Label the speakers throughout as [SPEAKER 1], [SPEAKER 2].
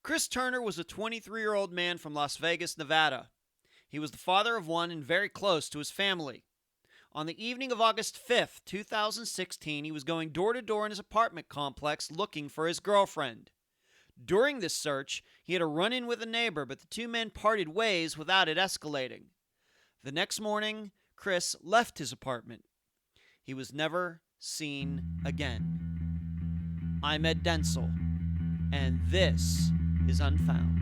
[SPEAKER 1] Chris Turner was a 23-year-old man from Las Vegas, Nevada. He was the father of one and very close to his family. On the evening of August 5th, 2016, he was going door to door in his apartment complex looking for his girlfriend. During this search, he had a run-in with a neighbor, but the two men parted ways without it escalating. The next morning, Chris left his apartment. He was never seen again. I'm Ed Densel, and this is Unfound.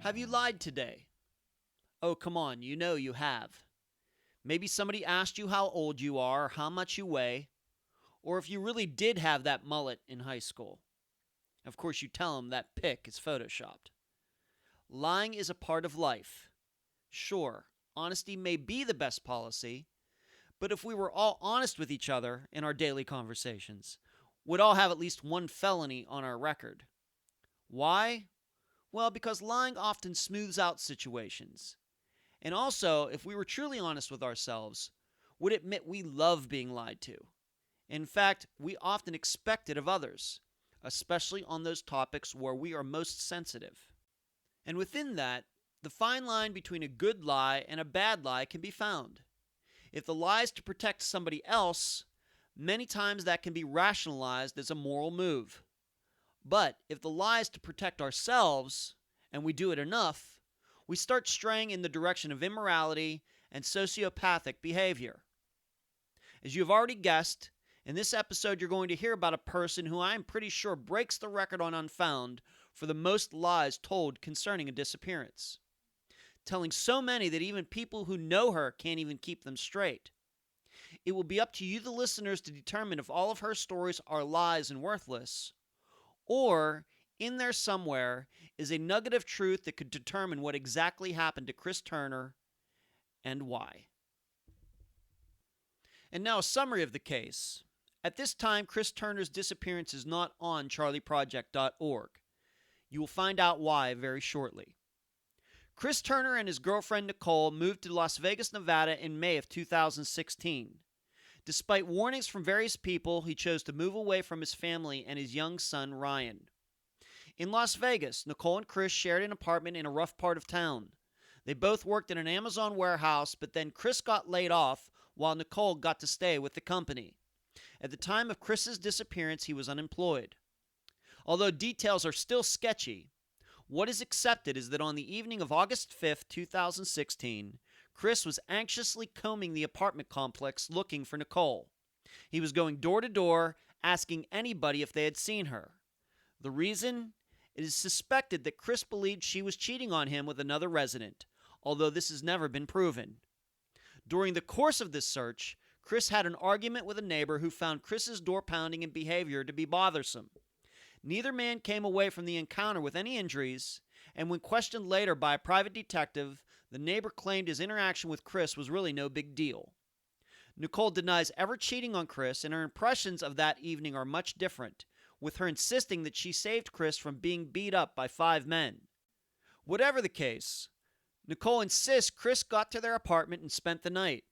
[SPEAKER 1] Have you lied today? Oh, come on, you know you have. Maybe somebody asked you how old you are or how much you weigh, or if you really did have that mullet in high school. Of course, you tell them that pic is photoshopped. Lying is a part of life. Sure, honesty may be the best policy, but if we were all honest with each other in our daily conversations, we'd all have at least one felony on our record. Why? Well, because lying often smooths out situations. And also, if we were truly honest with ourselves, would admit we love being lied to. In fact, we often expect it of others, especially on those topics where we are most sensitive. And within that, the fine line between a good lie and a bad lie can be found. If the lie is to protect somebody else, many times that can be rationalized as a moral move. But if the lie is to protect ourselves, and we do it enough, we start straying in the direction of immorality and sociopathic behavior. As you have already guessed, in this episode you're going to hear about a person who I am pretty sure breaks the record on Unfound for the most lies told concerning a disappearance. Telling so many that even people who know her can't even keep them straight. It will be up to you, the listeners, to determine if all of her stories are lies and worthless, or in there somewhere is a nugget of truth that could determine what exactly happened to Chris Turner and why. And now a summary of the case. At this time, Chris Turner's disappearance is not on charlieproject.org. You will find out why very shortly. Chris Turner and his girlfriend Nicole moved to Las Vegas, Nevada in May of 2016. Despite warnings from various people, he chose to move away from his family and his young son, Ryan. In Las Vegas, Nicole and Chris shared an apartment in a rough part of town. They both worked in an Amazon warehouse, but then Chris got laid off while Nicole got to stay with the company. At the time of Chris's disappearance, he was unemployed. Although details are still sketchy, what is accepted is that on the evening of August 5th, 2016, Chris was anxiously combing the apartment complex looking for Nicole. He was going door to door, asking anybody if they had seen her. The reason? It is suspected that Chris believed she was cheating on him with another resident, although this has never been proven. During the course of this search, Chris had an argument with a neighbor who found Chris's door pounding and behavior to be bothersome. Neither man came away from the encounter with any injuries, and when questioned later by a private detective, the neighbor claimed his interaction with Chris was really no big deal. Nicole denies ever cheating on Chris, and her impressions of that evening are much different, with her insisting that she saved Chris from being beat up by 5 men. Whatever the case, Nicole insists Chris got to their apartment and spent the night.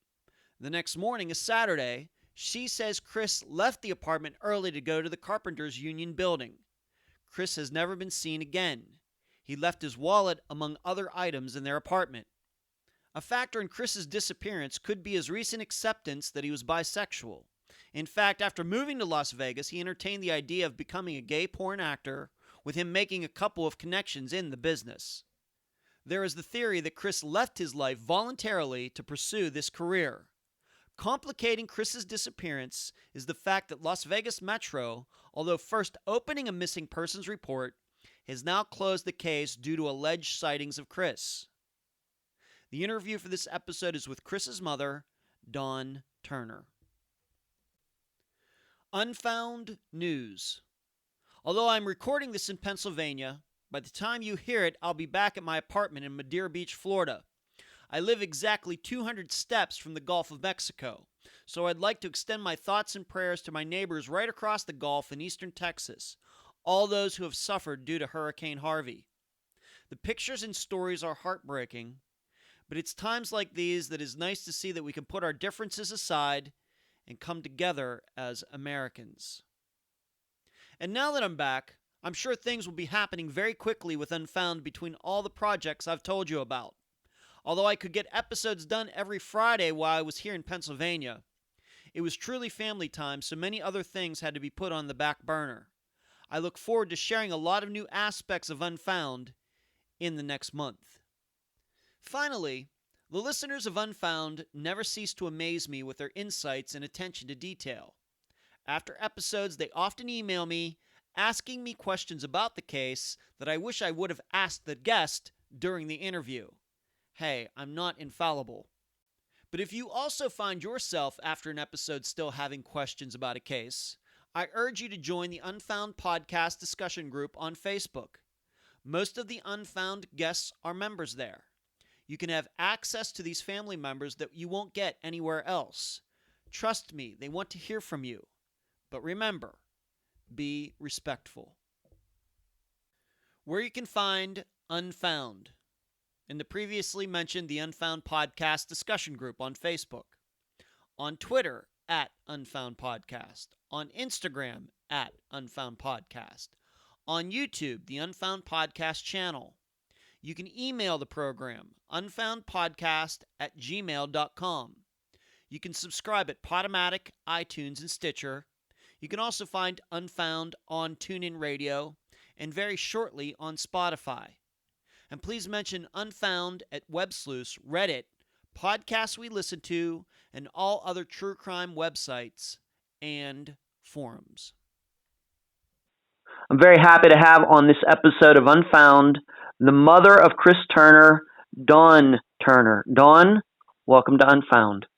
[SPEAKER 1] The next morning is Saturday. She says Chris left the apartment early to go to the Carpenters Union building. Chris has never been seen again. He left his wallet among other items in their apartment. A factor in Chris's disappearance could be his recent acceptance that he was bisexual. In fact, after moving to Las Vegas, he entertained the idea of becoming a gay porn actor, with him making a couple of connections in the business. There is the theory that Chris left his life voluntarily to pursue this career. Complicating Chris's disappearance is the fact that Las Vegas Metro, although first opening a missing persons report, has now closed the case due to alleged sightings of Chris. The interview for this episode is with Chris's mother, Dawn Turner. Unfound News. Although I'm recording this in Pennsylvania, by the time you hear it, I'll be back at my apartment in Madeira Beach, Florida. I live exactly 200 steps from the Gulf of Mexico, So I'd like to extend my thoughts and prayers to my neighbors right across the Gulf in eastern Texas, all those who have suffered due to Hurricane Harvey. The pictures and stories are heartbreaking, but it's times like these that is nice to see that we can put our differences aside and come together as Americans. And now that I'm back, I'm sure things will be happening very quickly with Unfound between all the projects I've told you about. Although I could get episodes done every Friday while I was here in Pennsylvania, it was truly family time, so many other things had to be put on the back burner. I look forward to sharing a lot of new aspects of Unfound in the next month. Finally, the listeners of Unfound never cease to amaze me with their insights and attention to detail. After episodes, they often email me asking me questions about the case that I wish I would have asked the guest during the interview. Hey, I'm not infallible. But if you also find yourself after an episode still having questions about a case, I urge you to join the Unfound Podcast discussion group on Facebook. Most of the Unfound guests are members there. You can have access to these family members that you won't get anywhere else. Trust me, they want to hear from you. But remember, be respectful. Where you can find Unfound. In the previously mentioned the Unfound Podcast discussion group on Facebook. On Twitter, @Unfound Podcast. On Instagram, @Unfound Podcast. On YouTube, the Unfound Podcast channel. You can email the program, unfoundpodcast@gmail.com. You can subscribe at Podomatic, iTunes, and Stitcher. You can also find Unfound on TuneIn Radio, and very shortly on Spotify. And please mention Unfound at WebSleuths, Reddit, podcasts we listen to, and all other true crime websites and forums.
[SPEAKER 2] I'm very happy to have on this episode of Unfound the mother of Chris Turner, Dawn Turner. Dawn, welcome to Unfound.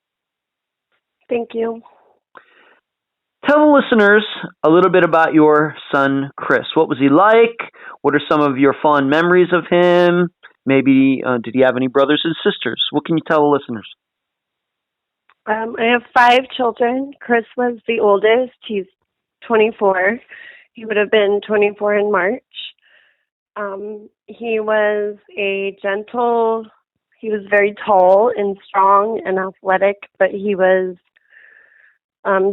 [SPEAKER 3] Thank you.
[SPEAKER 2] Tell the listeners a little bit about your son, Chris. What was he like? What are some of your fond memories of him? Maybe, did he have any brothers and sisters? What can you tell the listeners?
[SPEAKER 3] I have 5 children. Chris was the oldest. He's 24. He would have been 24 in March. He was he was very tall and strong and athletic, but he was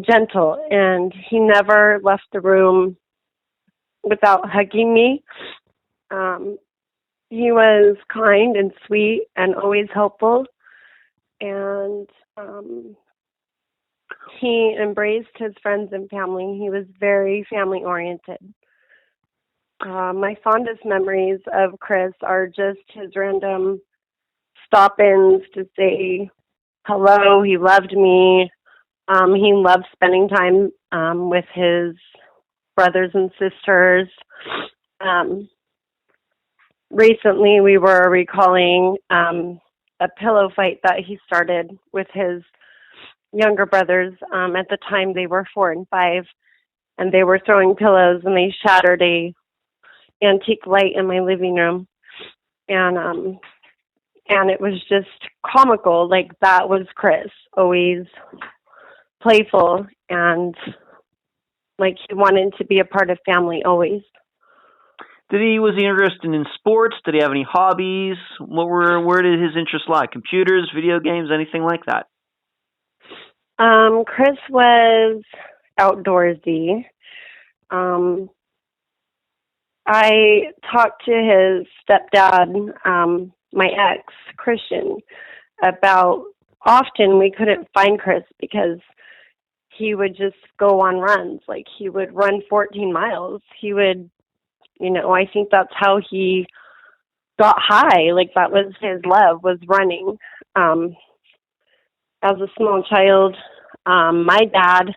[SPEAKER 3] gentle, and he never left the room without hugging me. He was kind and sweet and always helpful, and he embraced his friends and family. He was very family-oriented. My fondest memories of Chris are just his random stop-ins to say hello. He loved me. He loved spending time with his brothers and sisters. Recently, we were recalling a pillow fight that he started with his younger brothers. At the time, they were 4 and 5, and they were throwing pillows, and they shattered a antique light in my living room, and it was just comical. Like, that was Chris, always playful, and like he wanted to be a part of family always.
[SPEAKER 2] Was he interested in sports? Did he have any hobbies? Where did his interests lie? Computers, video games, anything like that?
[SPEAKER 3] Chris was outdoorsy. I talked to his stepdad, my ex, Christian, about often we couldn't find Chris because he would just go on runs. Like, he would run 14 miles. He would, I think that's how he got high. Like, that was his love, was running. As a small child, my dad,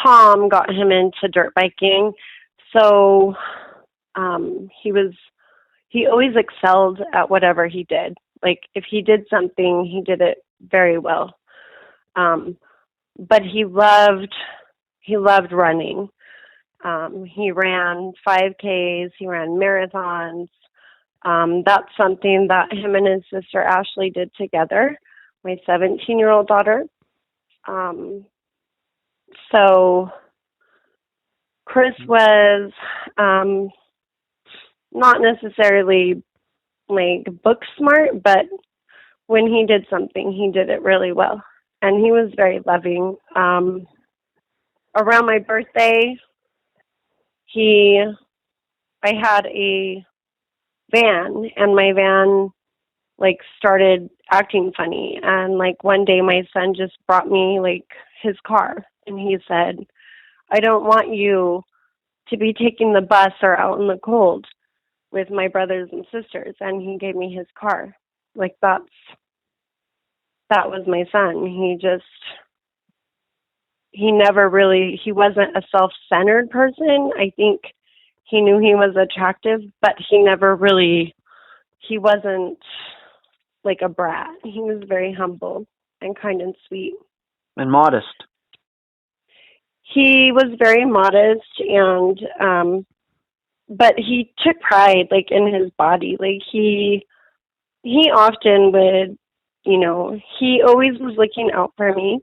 [SPEAKER 3] Tom, got him into dirt biking. So he always excelled at whatever he did. Like, if he did something, he did it very well. But he loved running. He ran 5Ks, he ran marathons. That's something that him and his sister Ashley did together, my 17-year-old daughter. So Chris was not necessarily like book smart, but when he did something, he did it really well. And he was very loving. Around my birthday, I had a van, and my van like started acting funny. And like one day my son just brought me like his car, and he said, "I don't want you to be taking the bus or out in the cold with my brothers and sisters." And he gave me his car. Like that was my son. He wasn't a self-centered person. I think he knew he was attractive, but he wasn't like a brat. He was very humble and kind and sweet.
[SPEAKER 2] And modest.
[SPEAKER 3] He was very modest, and but he took pride like in his body. Like he often would, he always was looking out for me.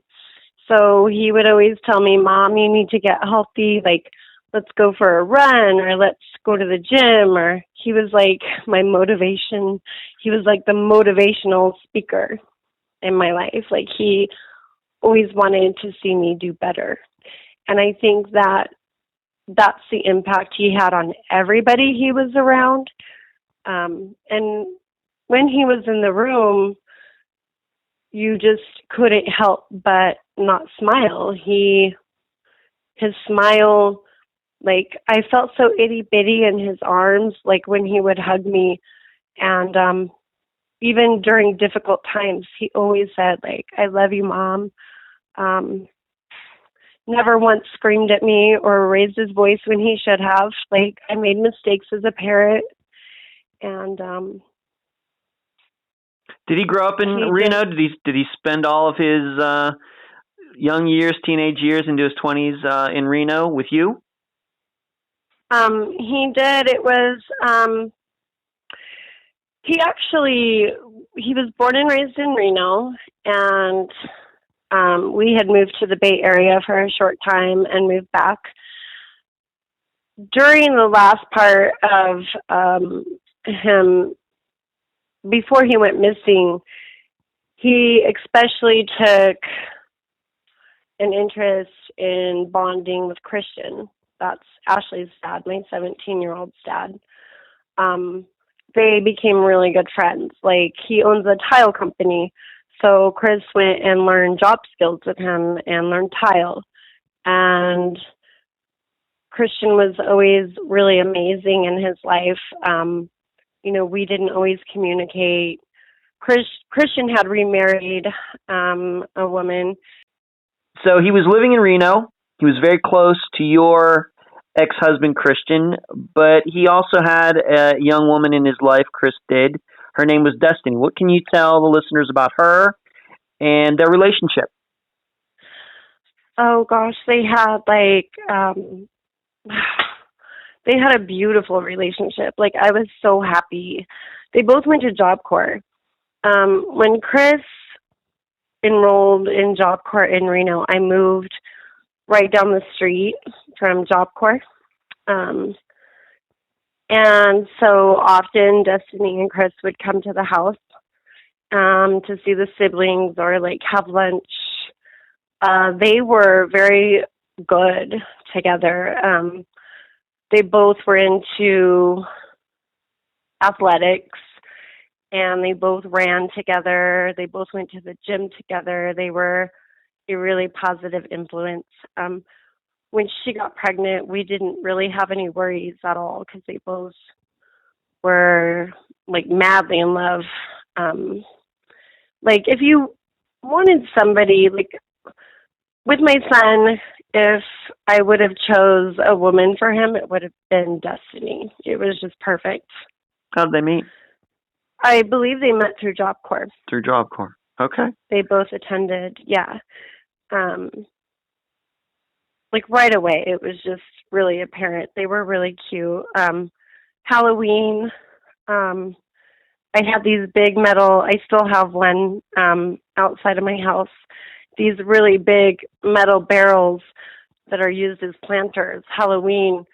[SPEAKER 3] So he would always tell me, "Mom, you need to get healthy. Like, let's go for a run, or let's go to the gym." Or he was like my motivation. He was like the motivational speaker in my life. Like he always wanted to see me do better. And I think that's the impact he had on everybody he was around. And when he was in the room, you just couldn't help but not smile. His smile, like I felt so itty bitty in his arms, like when he would hug me. And even during difficult times, he always said, like, "I love you, Mom." Never once screamed at me or raised his voice when he should have. Like, I made mistakes as a parent. And
[SPEAKER 2] did he grow up in Reno? Did he spend all of his young years, teenage years, into his 20s in Reno with you?
[SPEAKER 3] He did. It was he was born and raised in Reno, and we had moved to the Bay Area for a short time and moved back. During the last part of him, before he went missing, he especially took an interest in bonding with Christian. That's Ashley's dad, my 17-year-old's dad. They became really good friends. Like, he owns a tile company, so Chris went and learned job skills with him and learned tile. And Christian was always really amazing in his life. We didn't always communicate. Christian had remarried a woman.
[SPEAKER 2] So he was living in Reno. He was very close to your ex-husband, Christian, but he also had a young woman in his life, Chris did. Her name was Destiny. What can you tell the listeners about her and their relationship?
[SPEAKER 3] Oh, gosh, they had they had a beautiful relationship. Like, I was so happy. They both went to Job Corps. When Chris enrolled in Job Corps in Reno, I moved right down the street from Job Corps. And so often Destiny and Chris would come to the house to see the siblings or like have lunch. They were very good together. They both were into athletics, and they both ran together. They both went to the gym together. They were a really positive influence. When she got pregnant, we didn't really have any worries at all because they both were like madly in love. Like, if you wanted somebody, like with my son, if I would have chose a woman for him, it would have been Destiny. It was just perfect.
[SPEAKER 2] How did they meet?
[SPEAKER 3] I believe they met through Job Corps.
[SPEAKER 2] Through Job Corps. Okay.
[SPEAKER 3] They both attended, yeah. Like right away, it was just really apparent. They were really cute. Halloween, I had these big metal, I still have one outside of my house, these really big metal barrels that are used as planters. Halloween,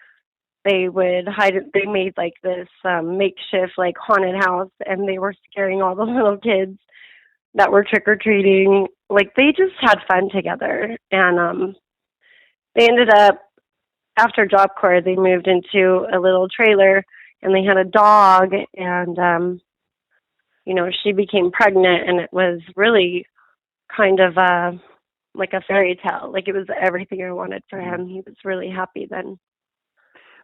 [SPEAKER 3] they would hide it. They made like this makeshift like haunted house, and they were scaring all the little kids that were trick-or-treating. Like, they just had fun together. And they ended up, after Job Corps, they moved into a little trailer, and they had a dog, and she became pregnant, and it was really kind of like a fairy tale. Like, it was everything I wanted for him. He was really happy then.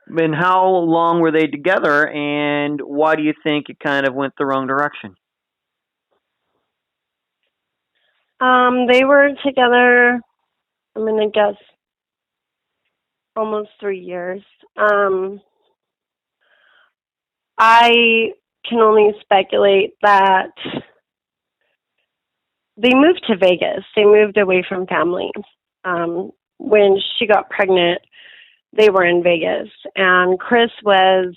[SPEAKER 2] And how long were they together, and why do you think it kind of went the wrong direction?
[SPEAKER 3] They were together, I'm going to guess, almost 3 years. I can only speculate that they moved to Vegas. They moved away from family. When she got pregnant, they were in Vegas, and Chris was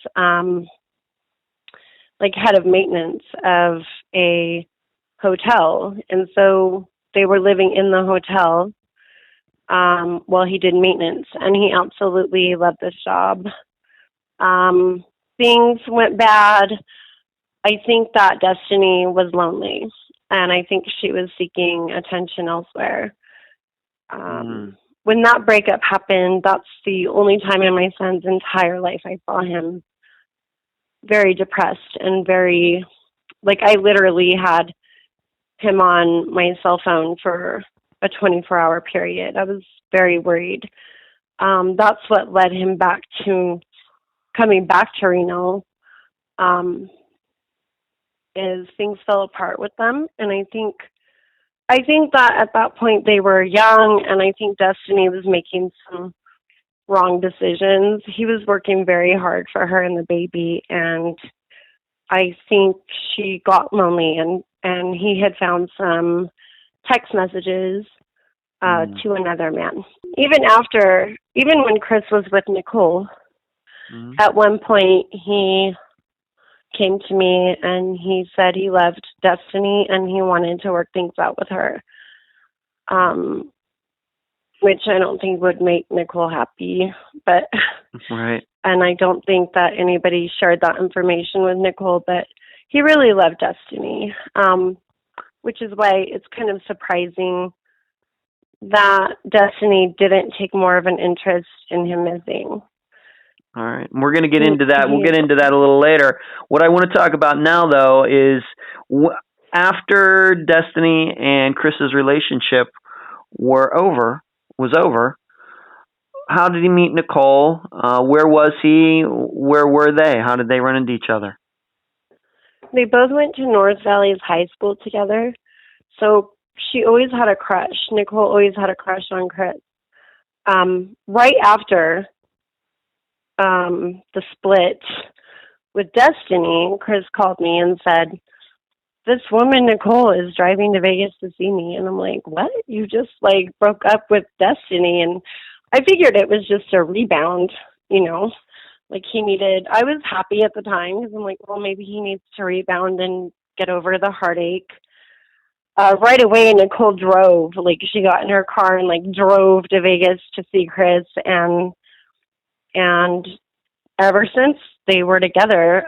[SPEAKER 3] like head of maintenance of a hotel, and so they were living in the hotel while he did maintenance, and he absolutely loved this job. Things went bad. I think that Destiny was lonely, and I think she was seeking attention elsewhere. When that breakup happened, that's the only time in my son's entire life I saw him very depressed and very, like, I literally had him on my cell phone for a 24-hour period. I was very worried. That's what led him back to coming back to Reno, is things fell apart with them. And I think that at that point they were young, and I think Destiny was making some wrong decisions. He was working very hard for her and the baby, and I think she got lonely, and he had found some text messages to another man. Even when Chris was with Nicole, at one point he came to me and he said he loved Destiny and he wanted to work things out with her, which I don't think would make Nicole happy. But
[SPEAKER 2] right.
[SPEAKER 3] And I don't think that anybody shared that information with Nicole, but he really loved Destiny, which is why it's kind of surprising that Destiny didn't take more of an interest in him missing.
[SPEAKER 2] All right. We're going to get into that. We'll get into that a little later. What I want to talk about now, though, is after Destiny and Chris's relationship was over, how did he meet Nicole? Where was he? Where were they? How did they run into each other?
[SPEAKER 3] They both went to North Valley's high school together. So she always had a crush. Nicole always had a crush on Chris. Right after the split with Destiny, Chris called me and said, "This woman, Nicole, is driving to Vegas to see me." And I'm like, "What? You just like broke up with Destiny?" And I figured it was just a rebound, like I was happy at the time because I'm like, well, maybe he needs to rebound and get over the heartache. Right away, Nicole drove, she got in her car and drove to Vegas to see Chris, and ever since they were together.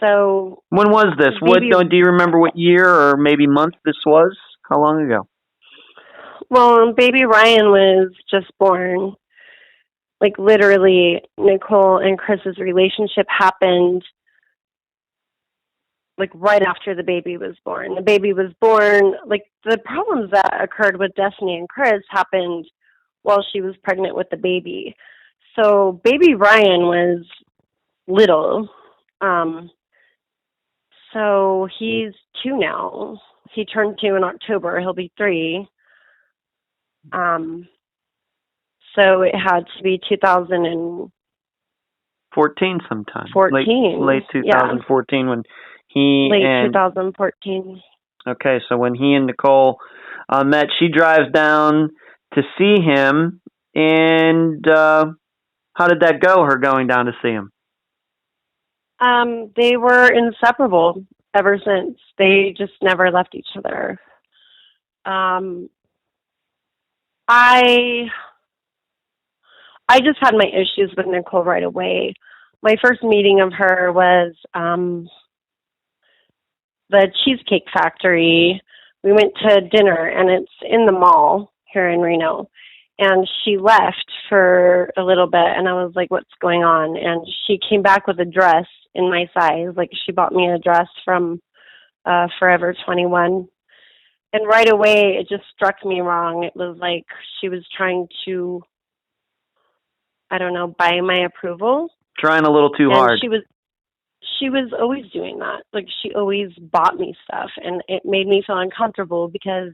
[SPEAKER 3] So
[SPEAKER 2] when was this? Do you remember what year or maybe month this was? How long ago?
[SPEAKER 3] Well, baby Ryan was just born. Literally, Nicole and Chris's relationship happened right after the baby was born. The baby was born, the problems that occurred with Destiny and Chris happened while she was pregnant with the baby. So baby Ryan was little. So he's 2 now. He turned 2 in October. He'll be 3. So it had to be
[SPEAKER 2] 2014 sometime.
[SPEAKER 3] 14.
[SPEAKER 2] Late 2014 when he
[SPEAKER 3] Late 2014.
[SPEAKER 2] Okay, so when he and Nicole met, she drives down to see him, and how did that go, her going down to see him?
[SPEAKER 3] They were inseparable ever since. They just never left each other. I I just had my issues with Nicole right away. My first meeting of her was the Cheesecake Factory. We went to dinner, and it's in the mall here in Reno. And she left for a little bit, and I was like, what's going on? And she came back with a dress in my size. Like, she bought me a dress from Forever 21. And right away, it just struck me wrong. It was like she was trying to, I don't know, buy my approval.
[SPEAKER 2] Trying a little too
[SPEAKER 3] And
[SPEAKER 2] hard.
[SPEAKER 3] she was always doing that. Like, she always bought me stuff, and it made me feel uncomfortable because,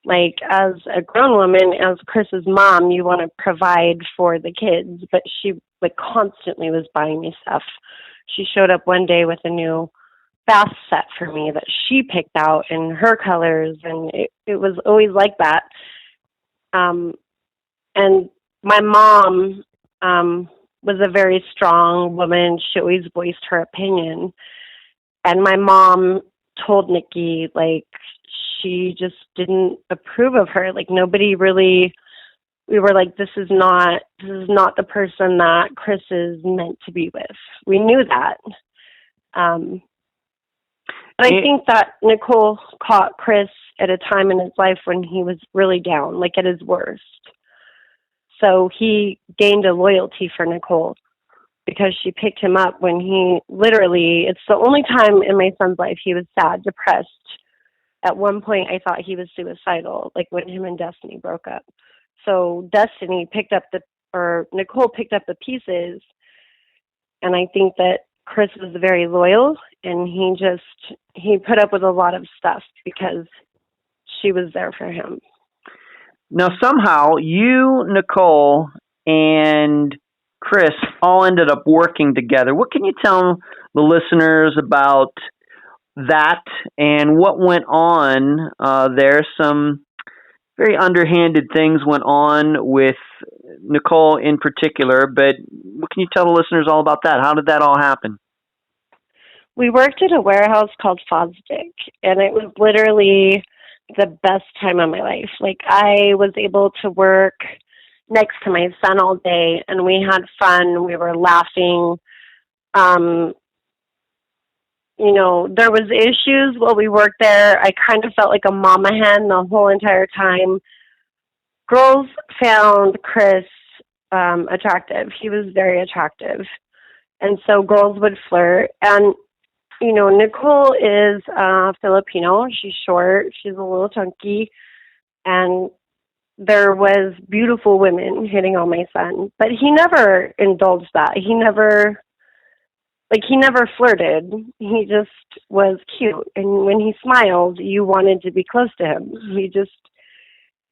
[SPEAKER 3] like, as a grown woman, as Chris's mom, you want to provide for the kids, but she, like, constantly was buying me stuff. She showed up one day with a new bath set for me that she picked out in her colors, and it was always like that. And my mom was a very strong woman. She always voiced her opinion. And my mom told Nikki, like, she just didn't approve of her. Like, nobody really, we were like, this is not the person that Chris is meant to be with. We knew that. But I think that Nicole caught Chris at a time in his life when he was really down, like at his worst. So he gained a loyalty for Nicole because she picked him up when he literally, it's the only time in my son's life he was sad, depressed. At one point, I thought he was suicidal, like when him and Destiny broke up. So Nicole picked up the pieces, and I think that Chris was very loyal, and he put up with a lot of stuff because she was there for him.
[SPEAKER 2] Now, somehow, you, Nicole, and Chris all ended up working together. What can you tell the listeners about that and what went on there? Some very underhanded things went on with Nicole in particular, but what can you tell the listeners all about that? How did that all happen?
[SPEAKER 3] We worked at a warehouse called Fosdick, and it was literally the best time of my life. Like, I was able to work next to my son all day, and we had fun. We were laughing. There was issues while we worked there. I kind of felt like a mama hen the whole entire time. Girls found Chris attractive. He was very attractive. And so girls would flirt. And, Nicole is Filipino. She's short. She's a little chunky. And there was beautiful women hitting on my son. But he never indulged that. He never flirted. He just was cute. And when he smiled, you wanted to be close to him.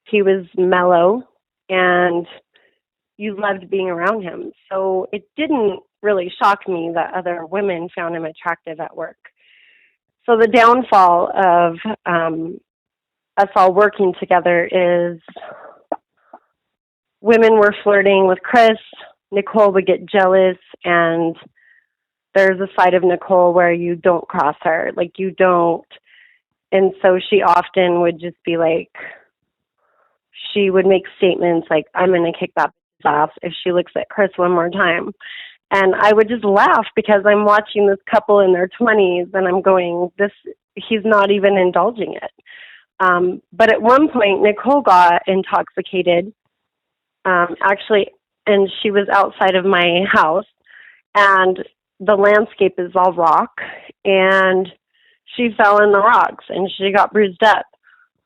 [SPEAKER 3] He was mellow, and you loved being around him. So it didn't really shock me that other women found him attractive at work. So the downfall of us all working together is women were flirting with Chris. Nicole would get jealous, and there's a side of Nicole where you don't cross her. Like, you don't. And so she often would just be like, she would make statements like, I'm going to kick that ass if she looks at Chris one more time. And I would just laugh because I'm watching this couple in their 20s, and I'm going, he's not even indulging it. But at one point, Nicole got intoxicated, actually, and she was outside of my house, and the landscape is all rock, and she fell in the rocks, and she got bruised up.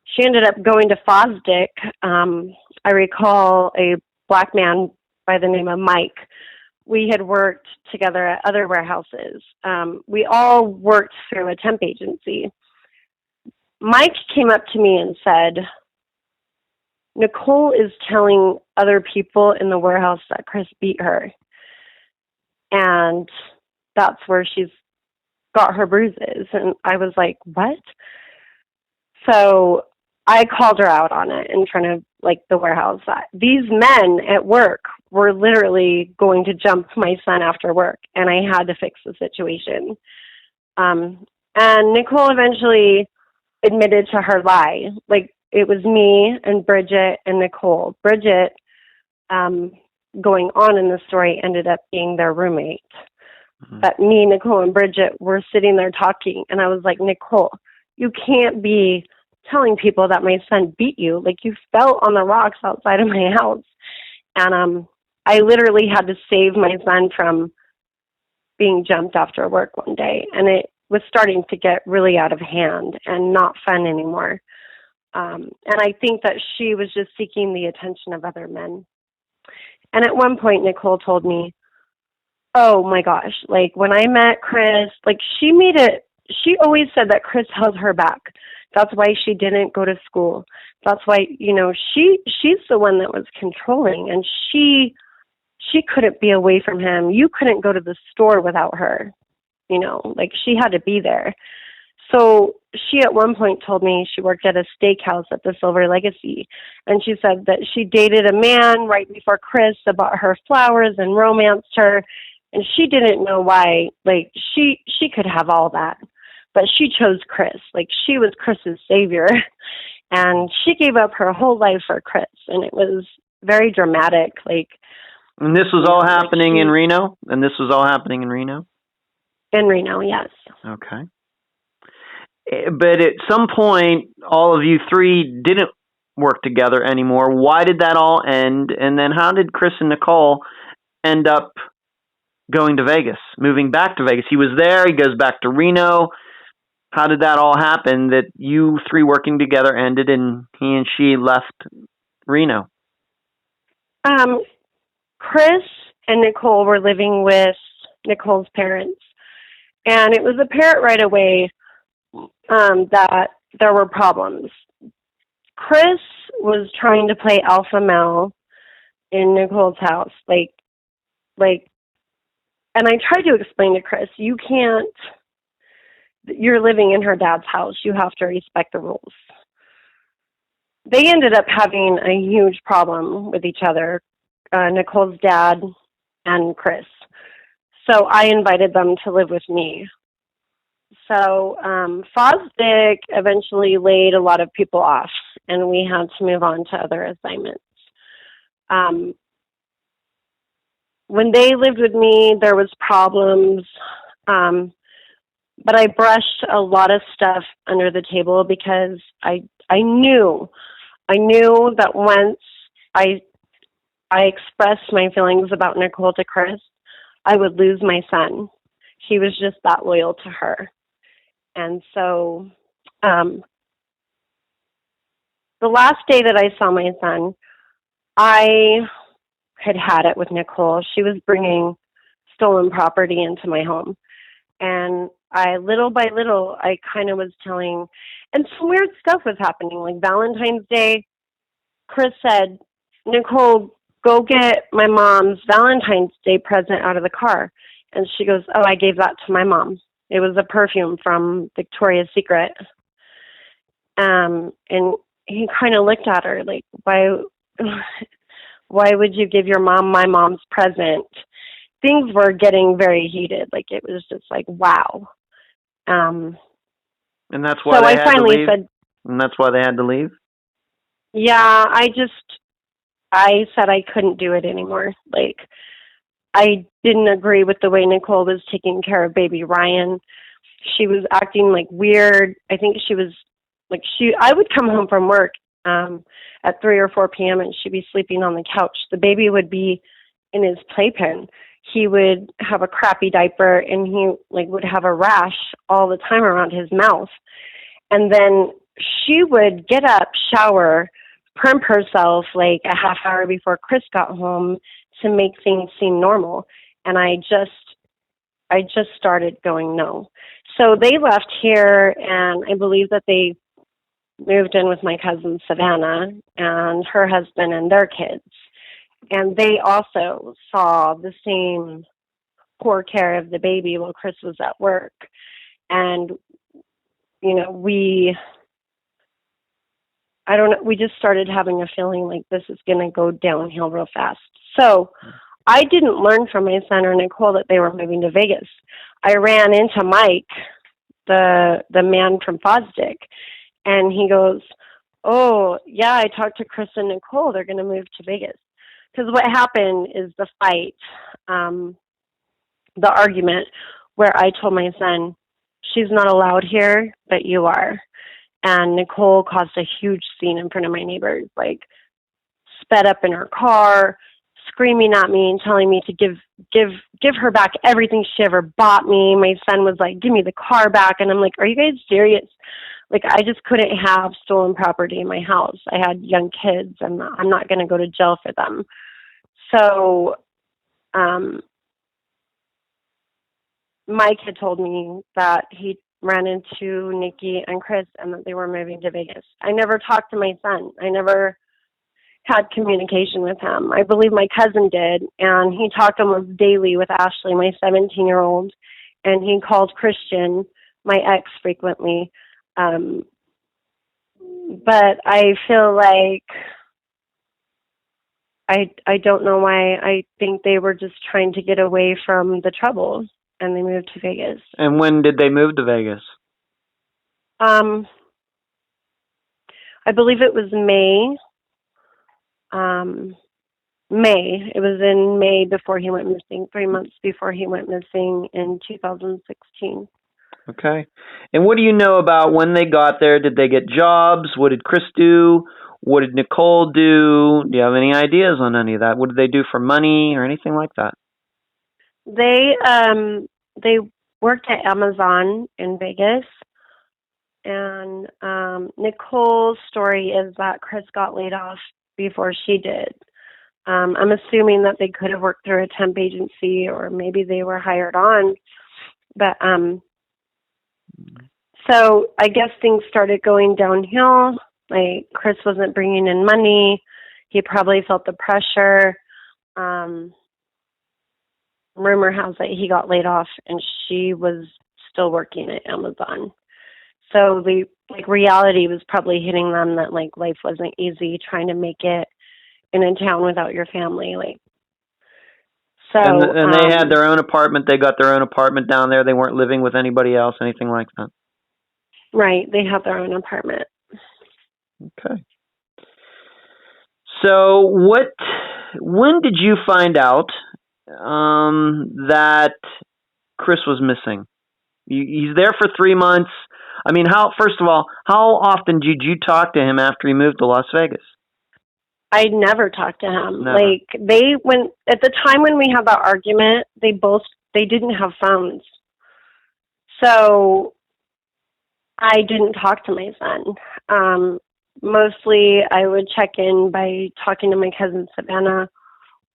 [SPEAKER 3] She ended up going to Fosdick. I recall a black man by the name of Mike. We had worked together at other warehouses. We all worked through a temp agency. Mike came up to me and said, Nicole is telling other people in the warehouse that Chris beat her. And that's where she's got her bruises. And I was like, what? So I called her out on it in front of the warehouse. These men at work were literally going to jump my son after work, and I had to fix the situation. And Nicole eventually admitted to her lie. Like, it was me and Bridget and Nicole. Bridget, going on in the story, ended up being their roommate. Mm-hmm. But me, Nicole, and Bridget were sitting there talking, and I was like, Nicole, you can't be telling people that my son beat you. Like, you fell on the rocks outside of my house. And I literally had to save my son from being jumped after work one day. And it was starting to get really out of hand and not fun anymore. And I think that she was just seeking the attention of other men. And at one point, Nicole told me, oh my gosh, like when I met Chris, like she always said that Chris held her back. That's why she didn't go to school. That's why, she's the one that was controlling, and she couldn't be away from him. You couldn't go to the store without her, like she had to be there. So she at one point told me she worked at a steakhouse at the Silver Legacy, and she said that she dated a man right before Chris that bought her flowers and romanced her, and she didn't know why. Like she could have all that, but she chose Chris. Like she was Chris's savior, and she gave up her whole life for Chris, and it was very dramatic.
[SPEAKER 2] And this was all happening in Reno? And this was all happening in Reno?
[SPEAKER 3] In Reno, yes.
[SPEAKER 2] Okay. But at some point, all of you three didn't work together anymore. Why did that all end? And then how did Chris and Nicole end up going to Vegas, moving back to Vegas? He was there. He goes back to Reno. How did that all happen that you three working together ended and he and she left Reno?
[SPEAKER 3] Chris and Nicole were living with Nicole's parents. And it was apparent right away that there were problems. Chris was trying to play alpha male in Nicole's house. And I tried to explain to Chris, you're living in her dad's house. You have to respect the rules. They ended up having a huge problem with each other, Nicole's dad and Chris. So I invited them to live with me. So Fosdick eventually laid a lot of people off, and we had to move on to other assignments. When they lived with me, there was problems, but I brushed a lot of stuff under the table because I knew that once I expressed my feelings about Nicole to Chris, I would lose my son. He was just that loyal to her. And so the last day that I saw my son, I had it with Nicole. She was bringing stolen property into my home. And little by little, I kind of was telling, and some weird stuff was happening. Like Valentine's Day, Chris said, Nicole, go get my mom's Valentine's Day present out of the car. And she goes, oh, I gave that to my mom. It was a perfume from Victoria's Secret. And he kind of looked at her like, why would you give your mom my mom's present? Things were getting very heated. Like, it was just like, wow.
[SPEAKER 2] And that's why they had to leave? And that's why they had to leave?
[SPEAKER 3] Yeah, I said I couldn't do it anymore. Like, I didn't agree with the way Nicole was taking care of baby Ryan. She was acting like weird. I think she was like, I would come home from work at 3 or 4 p.m. and she'd be sleeping on the couch. The baby would be in his playpen. He would have a crappy diaper and he would have a rash all the time around his mouth. And then she would get up, shower, primp herself like a half hour before Chris got home to make things seem normal. And I just started going, no. So they left here, and I believe that they moved in with my cousin Savannah and her husband and their kids. And they also saw the same poor care of the baby while Chris was at work. And, we just started having a feeling like this is going to go downhill real fast. So I didn't learn from my son or Nicole that they were moving to Vegas. I ran into Mike, the man from Fosdick, And he goes, oh, yeah, I talked to Chris and Nicole. They're going to move to Vegas. Because what happened is the fight, the argument where I told my son, she's not allowed here, but you are. And Nicole caused a huge scene in front of my neighbors, like sped up in her car, screaming at me and telling me to give her back everything she ever bought me. My son was like, give me the car back. And I'm like, are you guys serious? Like, I just couldn't have stolen property in my house. I had young kids, and I'm not going to go to jail for them. So Mike had told me that he ran into Nikki and Chris and that they were moving to Vegas. I never talked to my son. I never had communication with him. I believe my cousin did, and he talked almost daily with Ashley, my 17-year-old, and he called Christian, my ex, frequently. But I feel like I don't know why. I think they were just trying to get away from the trouble, and they moved to Vegas.
[SPEAKER 2] And when did they move to Vegas?
[SPEAKER 3] I believe it was May. May. It was in May before he went missing, 3 months before he went missing in 2016.
[SPEAKER 2] Okay. And what do you know about when they got there? Did they get jobs? What did Chris do? What did Nicole do? Do you have any ideas on any of that? What did they do for money or anything like that?
[SPEAKER 3] They worked at Amazon in Vegas, and Nicole's story is that Chris got laid off before she did. I'm assuming that they could have worked through a temp agency, or maybe they were hired on. But so I guess things started going downhill. Like, Chris wasn't bringing in money. He probably felt the pressure. Rumor has it he got laid off, and she was still working at Amazon. So the reality was probably hitting them that like life wasn't easy trying to make it in a town without your family. Like, so
[SPEAKER 2] and they had their own apartment. They got their own apartment down there. They weren't living with anybody else, anything like that.
[SPEAKER 3] Right, they have their own apartment.
[SPEAKER 2] Okay. So when did you find out that Chris was missing? He's there for 3 months. I mean, first of all, how often did you talk to him after he moved to Las Vegas?
[SPEAKER 3] I never talked to him.
[SPEAKER 2] Never.
[SPEAKER 3] Like, at the time when we had that argument, they didn't have phones. So I didn't talk to my son. Mostly I would check in by talking to my cousin Savannah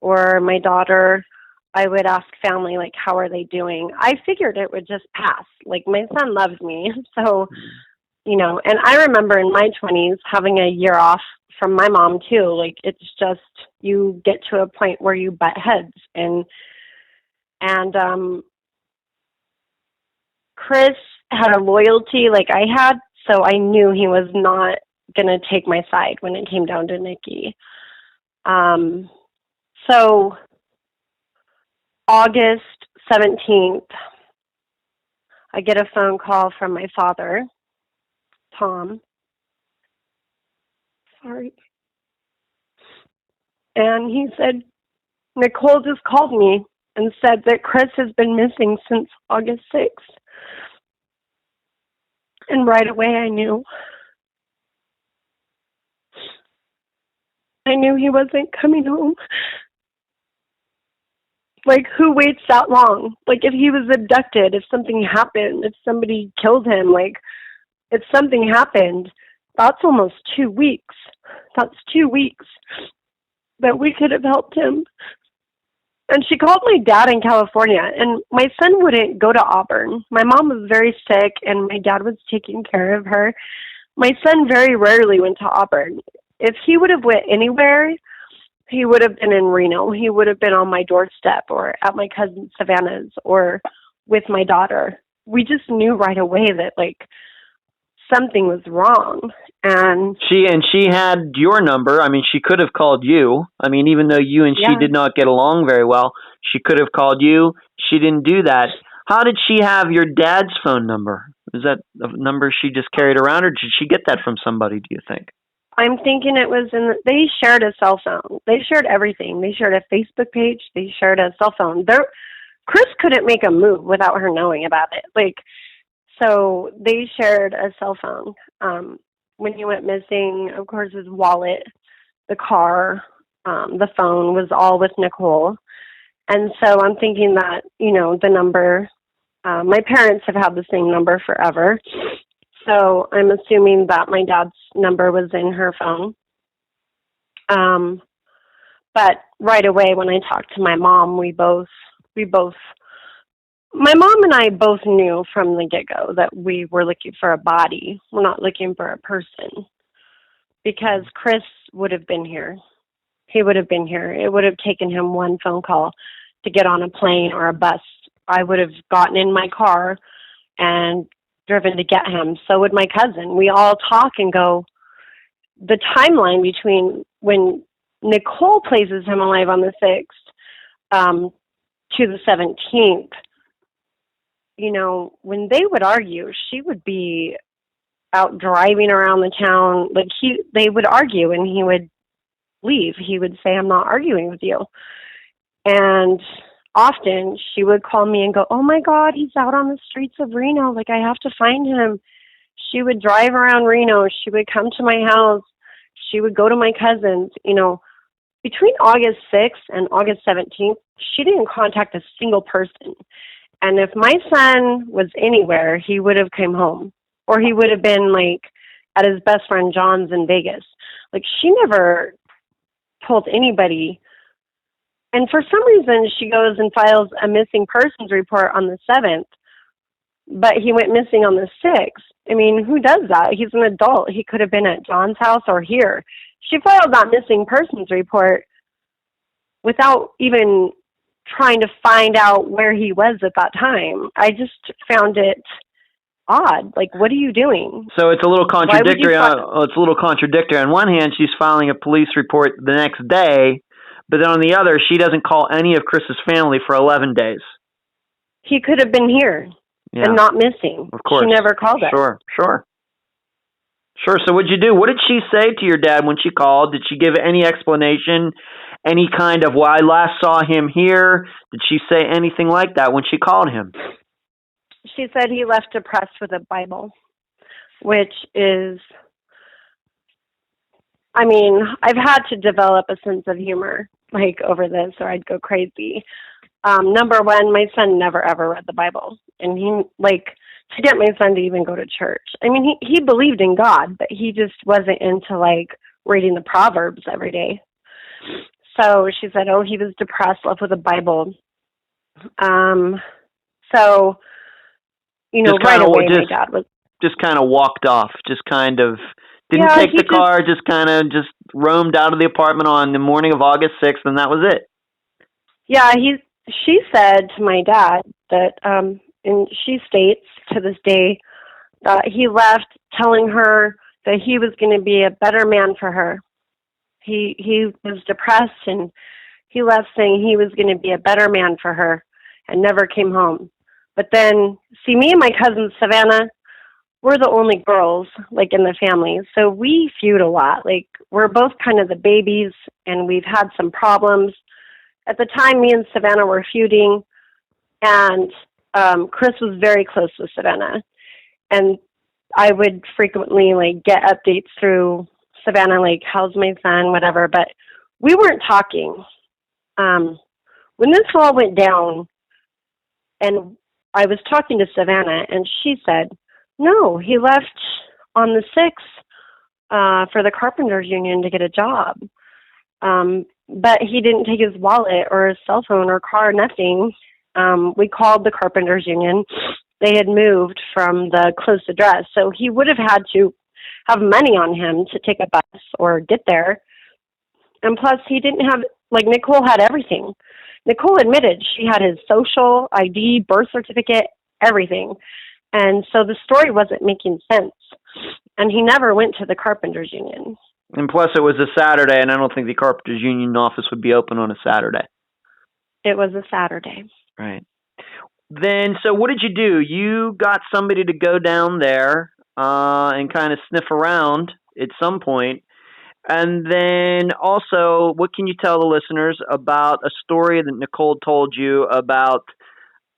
[SPEAKER 3] or my daughter. I would ask family, like, how are they doing? I figured it would just pass. Like, my son loves me. So, and I remember in my 20s having a year off from my mom too. Like, it's just, you get to a point where you butt heads. And Chris had a loyalty like I had, so I knew he was not going to take my side when it came down to Nikki. So August 17th, I get a phone call from my father, Tom. Sorry. And he said, Nicole just called me and said that Chris has been missing since August 6th. And right away I knew. I knew he wasn't coming home. Like, who waits that long? Like, if he was abducted, if something happened, if somebody killed him, like, if something happened, that's almost 2 weeks. That's 2 weeks that we could have helped him. And she called my dad in California, and my son wouldn't go to Auburn. My mom was very sick, and my dad was taking care of her. My son very rarely went to Auburn. If he would have went anywhere, he would have been in Reno. He would have been on my doorstep or at my cousin Savannah's or with my daughter. We just knew right away that, like, something was wrong. And
[SPEAKER 2] she had your number. I mean, she could have called you. I mean, even though you and she did not get along very well, she could have called you. She didn't do that. How did she have your dad's phone number? Is that a number she just carried around, or did she get that from somebody, do you think?
[SPEAKER 3] I'm thinking it was they shared a cell phone. They shared everything. They shared a Facebook page. They shared a cell phone. Chris couldn't make a move without her knowing about it. So they shared a cell phone. When he went missing, of course, his wallet, the car, the phone was all with Nicole. And so I'm thinking that, the number, my parents have had the same number forever. So I'm assuming that my dad's number was in her phone. But right away when I talked to my mom, my mom and I both knew from the get-go that we were looking for a body. We're not looking for a person, because Chris would have been here. He would have been here. It would have taken him one phone call to get on a plane or a bus. I would have gotten in my car and driven to get him. So would my cousin. We all talk and go, the timeline between when Nicole places him alive on the 6th to the 17th, when they would argue, she would be out driving around the town. They would argue and he would leave. He would say, I'm not arguing with you. And often she would call me and go, oh my God, he's out on the streets of Reno. I have to find him. She would drive around Reno. She would come to my house. She would go to my cousin's. Between August 6th and August 17th, she didn't contact a single person. And if my son was anywhere, he would have come home, or he would have been at his best friend John's in Vegas. She never told anybody. And for some reason, she goes and files a missing persons report on the 7th, but he went missing on the 6th. I mean, who does that? He's an adult. He could have been at John's house or here. She filed that missing persons report without even trying to find out where he was at that time. I just found it odd. What are you doing?
[SPEAKER 2] So it's a little contradictory. It's a little contradictory. On one hand, she's filing a police report the next day, but then on the other, she doesn't call any of Chris's family for 11 days.
[SPEAKER 3] He could have been here and not missing.
[SPEAKER 2] Of course.
[SPEAKER 3] She never called us.
[SPEAKER 2] Sure. So what'd you do? What did she say to your dad when she called? Did she give any explanation? Any kind of, well, I last saw him here? Did she say anything like that when she called him?
[SPEAKER 3] She said he left depressed with a Bible, which is, I've had to develop a sense of humor, over this, or I'd go crazy. Number one, my son never ever read the Bible. And he, to get my son to even go to church. He believed in God, but he just wasn't into, reading the Proverbs every day. So she said, he was depressed, left with a Bible. So, right away, my dad was...
[SPEAKER 2] Just kind of walked off, just kind of didn't take the car, just kind of just roamed out of the apartment on the morning of August 6th, and that was it.
[SPEAKER 3] Yeah, she said to my dad that, and she states to this day, that he left telling her that he was going to be a better man for her. He was depressed, and he left saying he was going to be a better man for her, and never came home. But then, see, me and my cousin Savannah, we're the only girls, in the family. So we feud a lot. We're both kind of the babies, and we've had some problems. At the time, me and Savannah were feuding, and Chris was very close with Savannah. And I would frequently, get updates through Savannah, how's my son, whatever. But we weren't talking. When this all went down, and I was talking to Savannah, and she said, no, he left on the 6th for the Carpenters Union to get a job. But he didn't take his wallet or his cell phone or car, nothing. We called the Carpenters Union. They had moved from the close address, so he would have had to have money on him to take a bus or get there. And plus, he didn't have, Nicole had everything. Nicole admitted she had his social, ID, birth certificate, everything. And so the story wasn't making sense. And he never went to the Carpenters Union.
[SPEAKER 2] And plus, it was a Saturday, and I don't think the Carpenters Union office would be open on a Saturday.
[SPEAKER 3] It was a Saturday.
[SPEAKER 2] Right. then, so what did you do? You got somebody to go down there and kind of sniff around at some point. And then also, what can you tell the listeners about a story that Nicole told you about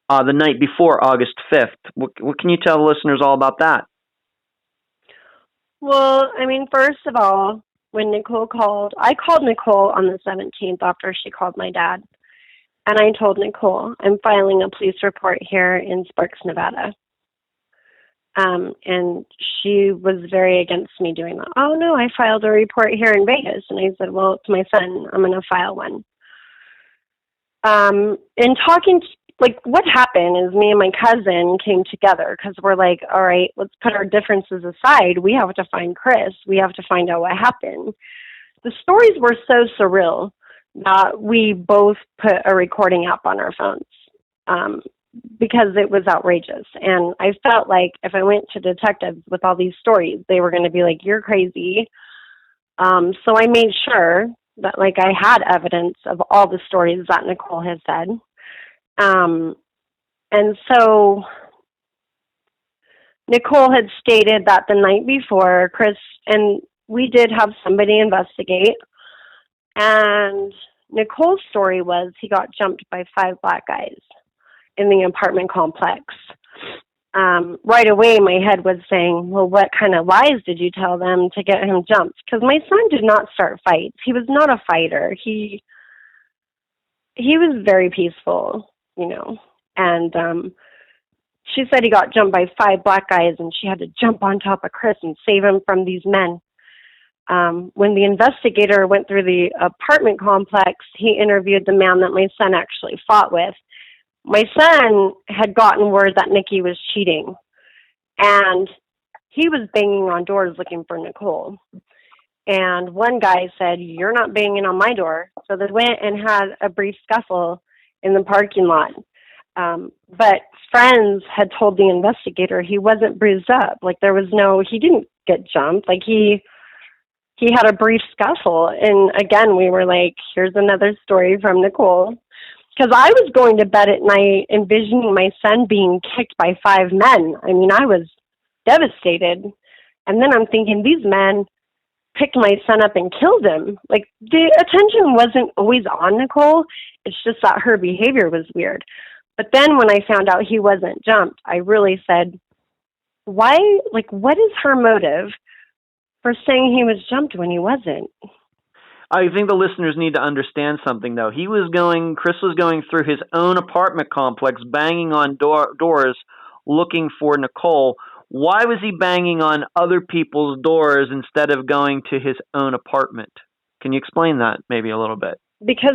[SPEAKER 2] the night before August 5th? What can you tell the listeners all about that?
[SPEAKER 3] Well, I mean, first of all, when Nicole called, I called Nicole on the 17th after she called my dad. And I told Nicole, I'm filing a police report here in Sparks, Nevada. And she was very against me doing that. Oh, no, I filed a report here in Vegas. And I said, well, it's my son. I'm going to file one. In talking, like, what happened is me and my cousin came together because we're like, all right, let's put our differences aside. We have to find Chris. We have to find out what happened. The stories were so surreal that we both put a recording app on our phones because it was outrageous. And I felt like if I went to detectives with all these stories, they were going to be like, you're crazy. So I made sure that, like, I had evidence of all the stories that Nicole has said. And so Nicole had stated that the night before, Chris, and we did have somebody investigate, and Nicole's story was he got jumped by 5 black guys in the apartment complex. Right away, my head was saying, well, what kind of lies did you tell them to get him jumped? Because my son did not start fights. He was not a fighter. He was very peaceful, you know. And she said he got jumped by 5 black guys, and she had to jump on top of Chris and save him from these men. When the investigator went through the apartment complex, he interviewed the man that my son actually fought with. My son had gotten word that Nikki was cheating, and he was banging on doors looking for Nicole. And one guy said, you're not banging on my door. So they went and had a brief scuffle in the parking lot. But friends had told the investigator he wasn't bruised up. Like, he didn't get jumped. Like, he had a brief scuffle. And again, we were like, here's another story from Nicole. Because I was going to bed at night envisioning my son being kicked by 5 men. I mean, I was devastated. And then I'm thinking, these men picked my son up and killed him. Like, the attention wasn't always on Nicole. It's just that her behavior was weird. But then when I found out he wasn't jumped, I really said, why, like, what is her motive for saying he was jumped when he wasn't?
[SPEAKER 2] I think the listeners need to understand something, though. Chris was going through his own apartment complex, banging on doors, looking for Nicole. Why was he banging on other people's doors instead of going to his own apartment? Can you explain that maybe a little bit?
[SPEAKER 3] Because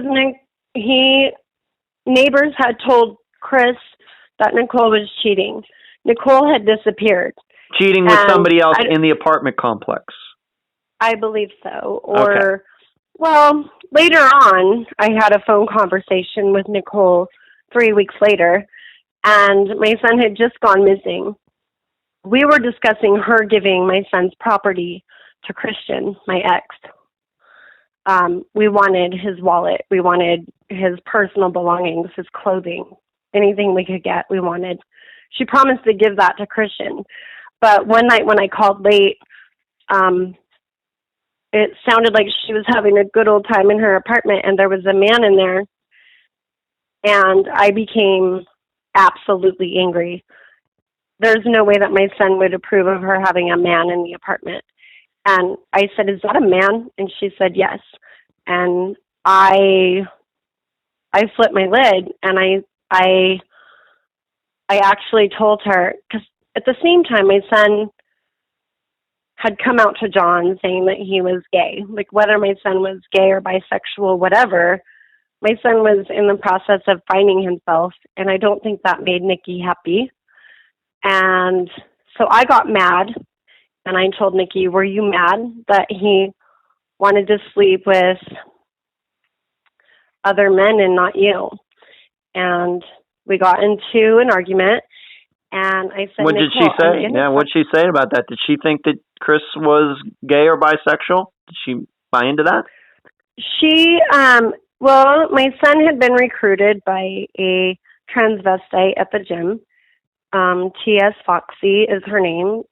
[SPEAKER 3] neighbors had told Chris that Nicole was cheating. Nicole had disappeared.
[SPEAKER 2] Cheating with somebody else in the apartment complex? I
[SPEAKER 3] believe so. Or, okay. Well, later on, I had a phone conversation with Nicole 3 weeks later, and my son had just gone missing. We were discussing her giving my son's property to Christian, my ex. We wanted his wallet. We wanted his personal belongings, his clothing, anything we could get, we wanted. She promised to give that to Christian. But one night when I called late, it sounded like she was having a good old time in her apartment, and there was a man in there. And I became absolutely angry. There's no way that my son would approve of her having a man in the apartment. And I said, is that a man? And she said, yes. And I flipped my lid, and I actually told her, because at the same time, my son had come out to John saying that he was gay. Like, whether my son was gay or bisexual, whatever, my son was in the process of finding himself, and I don't think that made Nikki happy. And so I got mad, and I told Nikki, were you mad that he wanted to sleep with other men and not you? And we got into an argument, and I said,
[SPEAKER 2] what did she say? Yeah, what did she say about that? Did she think that Chris was gay or bisexual? Did she buy into that?
[SPEAKER 3] She, well, my son had been recruited by a transvestite at the gym. T.S. Foxy is her name.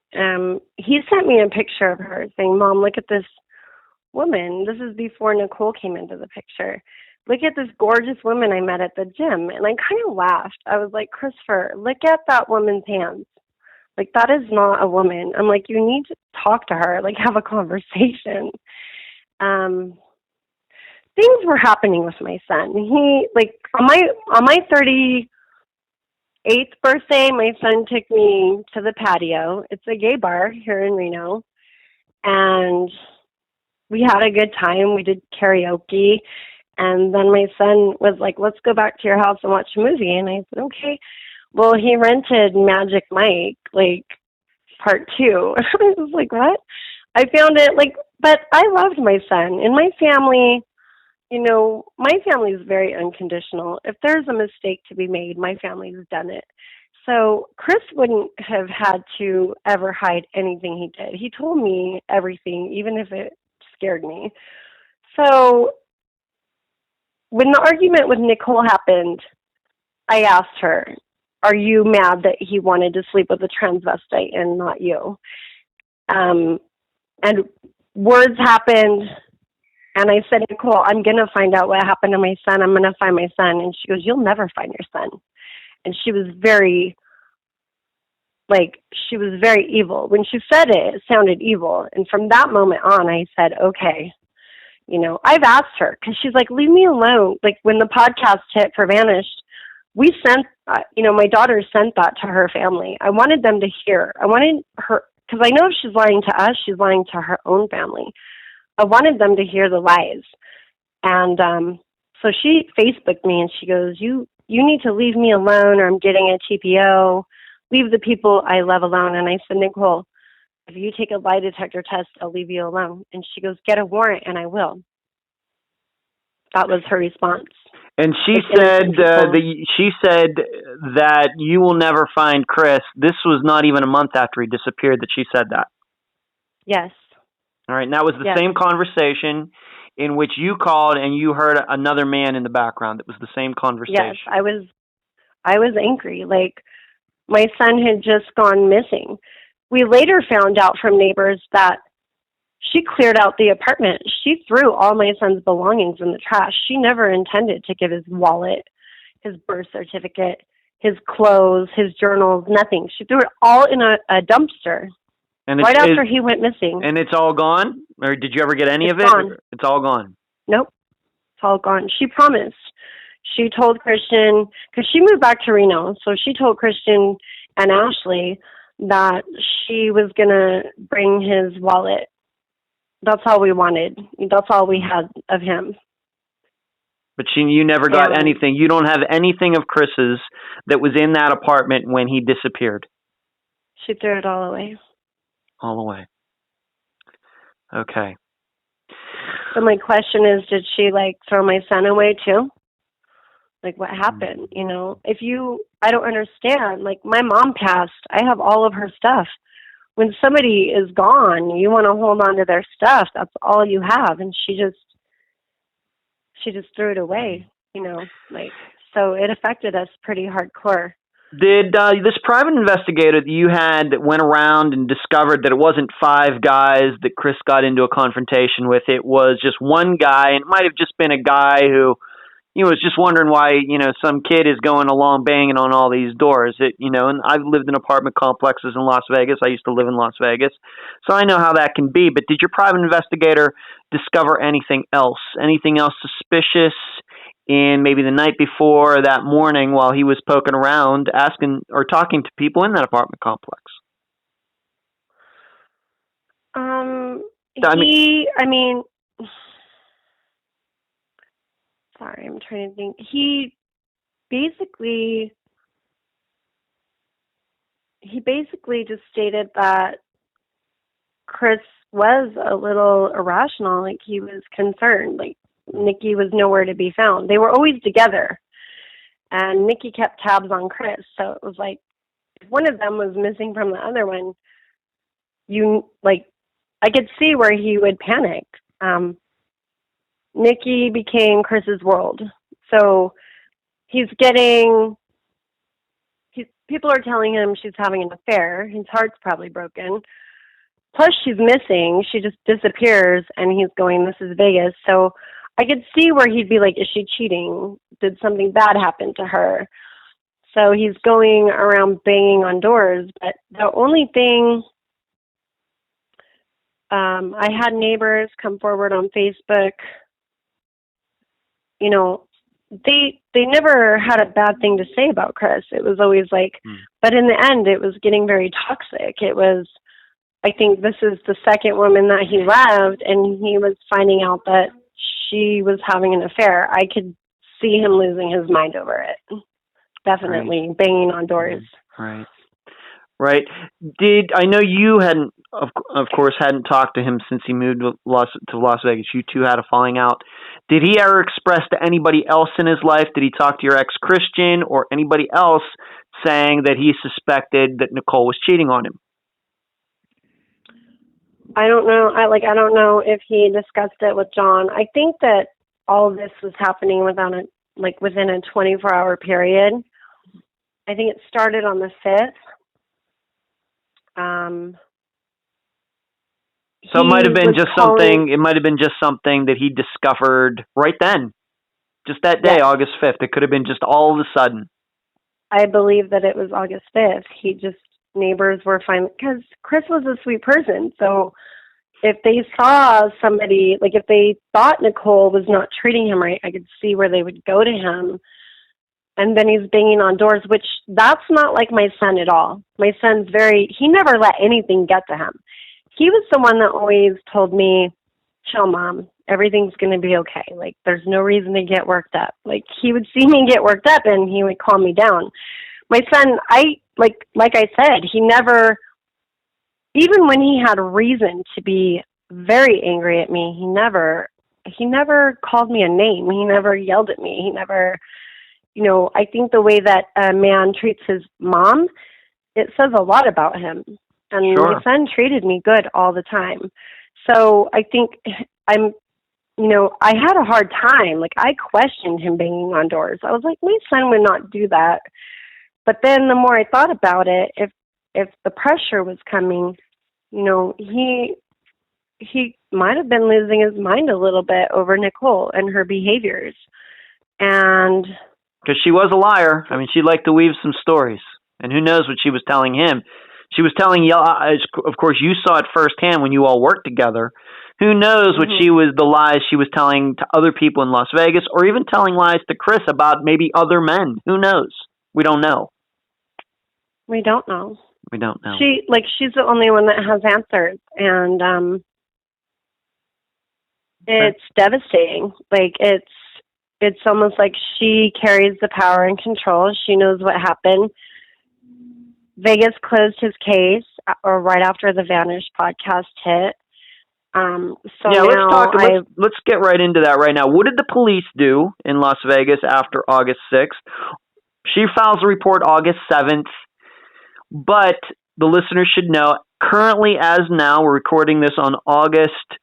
[SPEAKER 3] He sent me a picture of her saying, Mom, look at this woman. This is before Nicole came into the picture. Look at this gorgeous woman I met at the gym. And I kind of laughed. I was like, Christopher, look at that woman's hands. Like, that is not a woman. I'm like, you need to talk to her, like, have a conversation. Things were happening with my son. He, like, on my 38th birthday, my son took me to the patio. It's a gay bar here in Reno. And we had a good time. We did karaoke. And then my son was like, let's go back to your house and watch a movie. And I said, okay. Well, he rented Magic Mike, like, part 2. I was like, what? I found it, like, but I loved my son. And my family, you know, my family is very unconditional. If there's a mistake to be made, my family's done it. So Chris wouldn't have had to ever hide anything he did. He told me everything, even if it scared me. So when the argument with Nicole happened, I asked her, are you mad that he wanted to sleep with a transvestite and not you? And words happened, and I said, Nicole, I'm going to find out what happened to my son. I'm going to find my son. And she goes, you'll never find your son. And she was very evil. When she said it, it sounded evil. And from that moment on, I said, okay. You know, I've asked her, because she's like, leave me alone. Like, when the podcast hit for Vanished, we sent, my daughter sent that to her family. I wanted them to hear. I wanted her, because I know if she's lying to us, she's lying to her own family. I wanted them to hear the lies. And so she Facebooked me, and she goes, you need to leave me alone, or I'm getting a TPO. Leave the people I love alone. And I said, Nicole, if you take a lie detector test, I'll leave you alone. And she goes, get a warrant, and I will. That was her response.
[SPEAKER 2] And she said that you will never find Chris. This was not even a month after he disappeared that she said that.
[SPEAKER 3] Yes.
[SPEAKER 2] All right. And that was the same conversation in which you called and you heard another man in the background. It was the same conversation.
[SPEAKER 3] Yes, I was angry. Like, my son had just gone missing. We later found out from neighbors that she cleared out the apartment. She threw all my son's belongings in the trash. She never intended to give his wallet, his birth certificate, his clothes, his journals, nothing. She threw it all in a dumpster right after he went missing.
[SPEAKER 2] And it's all gone? Or did you ever get any of it?
[SPEAKER 3] Gone.
[SPEAKER 2] It's all gone.
[SPEAKER 3] Nope. It's all gone. She promised. She told Christian, because she moved back to Reno, so she told Christian and Ashley that she was going to bring his wallet. That's all we wanted. That's all we had of him.
[SPEAKER 2] But you never got anything. You don't have anything of Chris's that was in that apartment when he disappeared.
[SPEAKER 3] She threw it all away.
[SPEAKER 2] All away. Okay.
[SPEAKER 3] So my question is, did she throw my son away too? Like, what happened? You know, I don't understand. Like, my mom passed. I have all of her stuff. When somebody is gone, you want to hold on to their stuff. That's all you have. And she just threw it away, so it affected us pretty hardcore.
[SPEAKER 2] Did this private investigator that you had that went around and discovered that it wasn't 5 guys that Chris got into a confrontation with, it was just one guy, and it might have just been a guy who, was just wondering why, some kid is going along banging on all these doors. And I've lived in apartment complexes in Las Vegas. I used to live in Las Vegas. So I know how that can be. But did your private investigator discover anything else suspicious in maybe the night before or that morning while he was poking around, asking or talking to people in that apartment complex?
[SPEAKER 3] Sorry, I'm trying to think. He basically just stated that Chris was a little irrational. Like, he was concerned. Like, Nikki was nowhere to be found. They were always together, and Nikki kept tabs on Chris. So it was like, if one of them was missing from the other one, I could see where he would panic. Nikki became Chris's world. So he's getting people are telling him she's having an affair. His heart's probably broken. Plus, she's missing. She just disappears, and he's going, this is Vegas. So I could see where he'd be like, is she cheating? Did something bad happen to her? So he's going around banging on doors. But the only thing, I had neighbors come forward on Facebook. You know, they never had a bad thing to say about Chris. It was always like, but in the end, it was getting very toxic. It was, I think this is the second woman that he loved, and he was finding out that she was having an affair. I could see him losing his mind over it. Definitely banging on doors.
[SPEAKER 2] Right. I know you hadn't, of course, hadn't talked to him since he moved to Las Vegas. You two had a falling out. Did he ever express to anybody else in his life? Did he talk to your ex-Christian or anybody else saying that he suspected that Nicole was cheating on him?
[SPEAKER 3] I don't know. I don't know if he discussed it with John. I think that all of this was happening within a 24-hour period. I think it started on the 5th.
[SPEAKER 2] So it might have been just something. It might have been just something that he discovered right then, just that day, yes. August 5th. It could have been just all of a sudden.
[SPEAKER 3] I believe that it was August 5th. Neighbors were fine because Chris was a sweet person. So if they saw somebody, like if they thought Nicole was not treating him right, I could see where they would go to him. And then he's banging on doors, which that's not like my son at all. My son's he never let anything get to him. He was the one that always told me, chill, Mom, everything's going to be okay. Like, there's no reason to get worked up. Like, he would see me get worked up and he would calm me down. My son, like I said, he never, even when he had reason to be very angry at me, he never called me a name. He never yelled at me. He never, I think the way that a man treats his mom, it says a lot about him. And
[SPEAKER 2] sure.
[SPEAKER 3] My son treated me good all the time. So I think I had a hard time. Like, I questioned him banging on doors. I was like, my son would not do that. But then the more I thought about it, if the pressure was coming, he might have been losing his mind a little bit over Nicole and her behaviors. And
[SPEAKER 2] because she was a liar. I mean, she liked to weave some stories. And who knows what she was telling him. She was telling you, of course, you saw it firsthand when you all worked together. Who knows what the lies she was telling to other people in Las Vegas, or even telling lies to Chris about maybe other men. Who knows? We don't know.
[SPEAKER 3] We don't know.
[SPEAKER 2] She's
[SPEAKER 3] the only one that has answers, and it's devastating. Like, it's almost like she carries the power and control. She knows what happened. Vegas closed his case right after the Vanish podcast hit.
[SPEAKER 2] Let's get right into that right now. What did the police do in Las Vegas after August 6th? She files a report August 7th, but the listeners should know, currently as now, we're recording this on August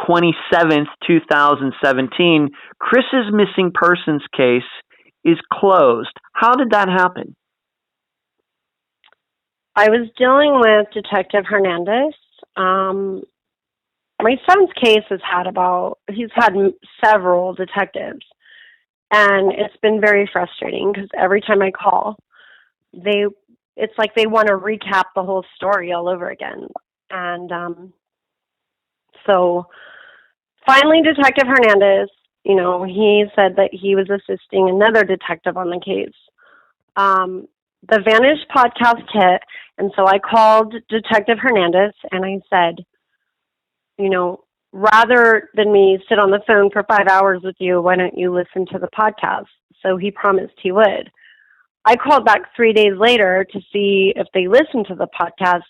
[SPEAKER 2] 27th, 2017, Chris's missing persons case is closed. How did that happen?
[SPEAKER 3] I was dealing with Detective Hernandez. My son's case he's had several detectives, and it's been very frustrating because every time I call, it's like they want to recap the whole story all over again. And so finally, Detective Hernandez, he said that he was assisting another detective on the case. The Vanish podcast hit, and so I called Detective Hernandez, and I said, rather than me sit on the phone for 5 hours with you, why don't you listen to the podcast? So he promised he would. I called back 3 days later to see if they listened to the podcast.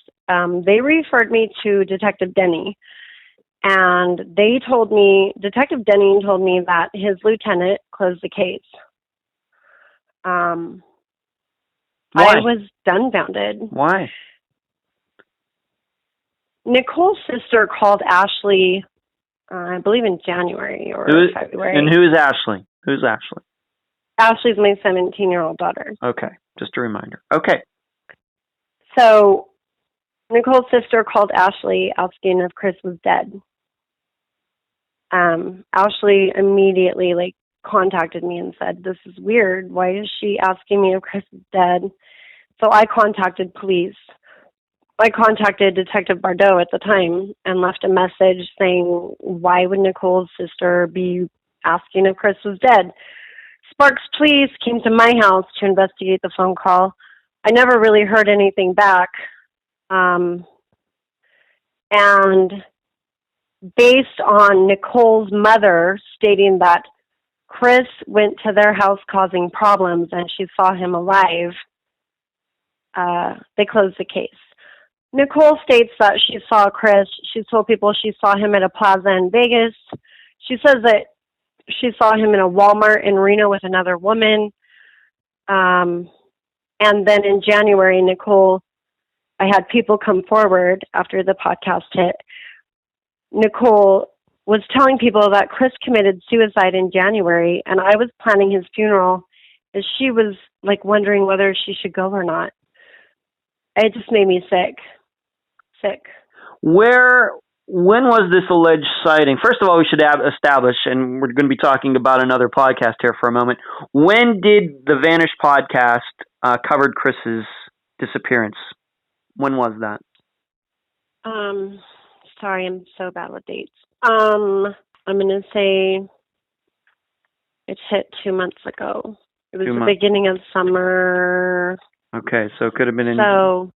[SPEAKER 3] They referred me to Detective Denny, and Detective Denny told me that his lieutenant closed the case.
[SPEAKER 2] Why?
[SPEAKER 3] I was dumbfounded.
[SPEAKER 2] Why?
[SPEAKER 3] Nicole's sister called Ashley, I believe in January or February.
[SPEAKER 2] And who is Ashley? Who's Ashley?
[SPEAKER 3] Ashley's my 17-year-old daughter.
[SPEAKER 2] Okay, just a reminder. Okay.
[SPEAKER 3] So Nicole's sister called Ashley asking if Chris was dead. Ashley immediately contacted me and said, "This is weird. Why is she asking me if Chris is dead?" So I contacted police. I contacted Detective Bardot at the time and left a message saying, "Why would Nicole's sister be asking if Chris was dead?" Sparks Police came to my house to investigate the phone call. I never really heard anything back. And based on Nicole's mother stating that Chris went to their house causing problems and she saw him alive, they closed the case. Nicole states that she saw Chris. She told people she saw him at a plaza in Vegas. She says that she saw him in a Walmart in Reno with another woman. And then in January, I had people come forward after the podcast hit. Nicole was telling people that Chris committed suicide in January, and I was planning his funeral, and she was wondering whether she should go or not. It just made me sick.
[SPEAKER 2] When was this alleged sighting? First of all, we should establish, and we're going to be talking about another podcast here for a moment. When did the Vanish podcast covered Chris's disappearance? When was that?
[SPEAKER 3] Sorry, I'm so bad with dates. I'm going to say it hit 2 months ago. It was the beginning of summer.
[SPEAKER 2] Okay, so it could have been in...
[SPEAKER 3] So,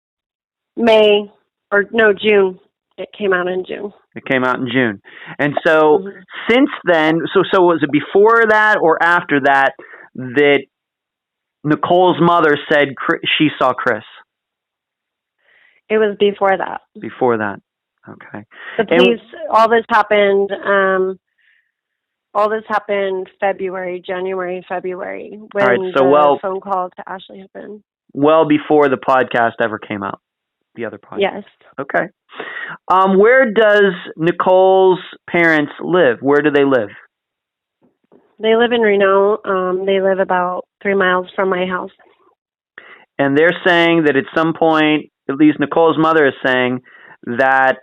[SPEAKER 3] June. It came out in June.
[SPEAKER 2] It came out in June. And so, since then, so was it before that or after that Nicole's mother said she saw Chris?
[SPEAKER 3] It was before that.
[SPEAKER 2] Before that. Okay.
[SPEAKER 3] The police, all this happened January, February, when the phone call to Ashley happened.
[SPEAKER 2] Well before the podcast ever came out, the other podcast.
[SPEAKER 3] Yes.
[SPEAKER 2] Okay. Where does Nicole's parents live? Where do they live?
[SPEAKER 3] They live in Reno. They live about 3 miles from my house.
[SPEAKER 2] And they're saying that at some point, at least Nicole's mother is saying, that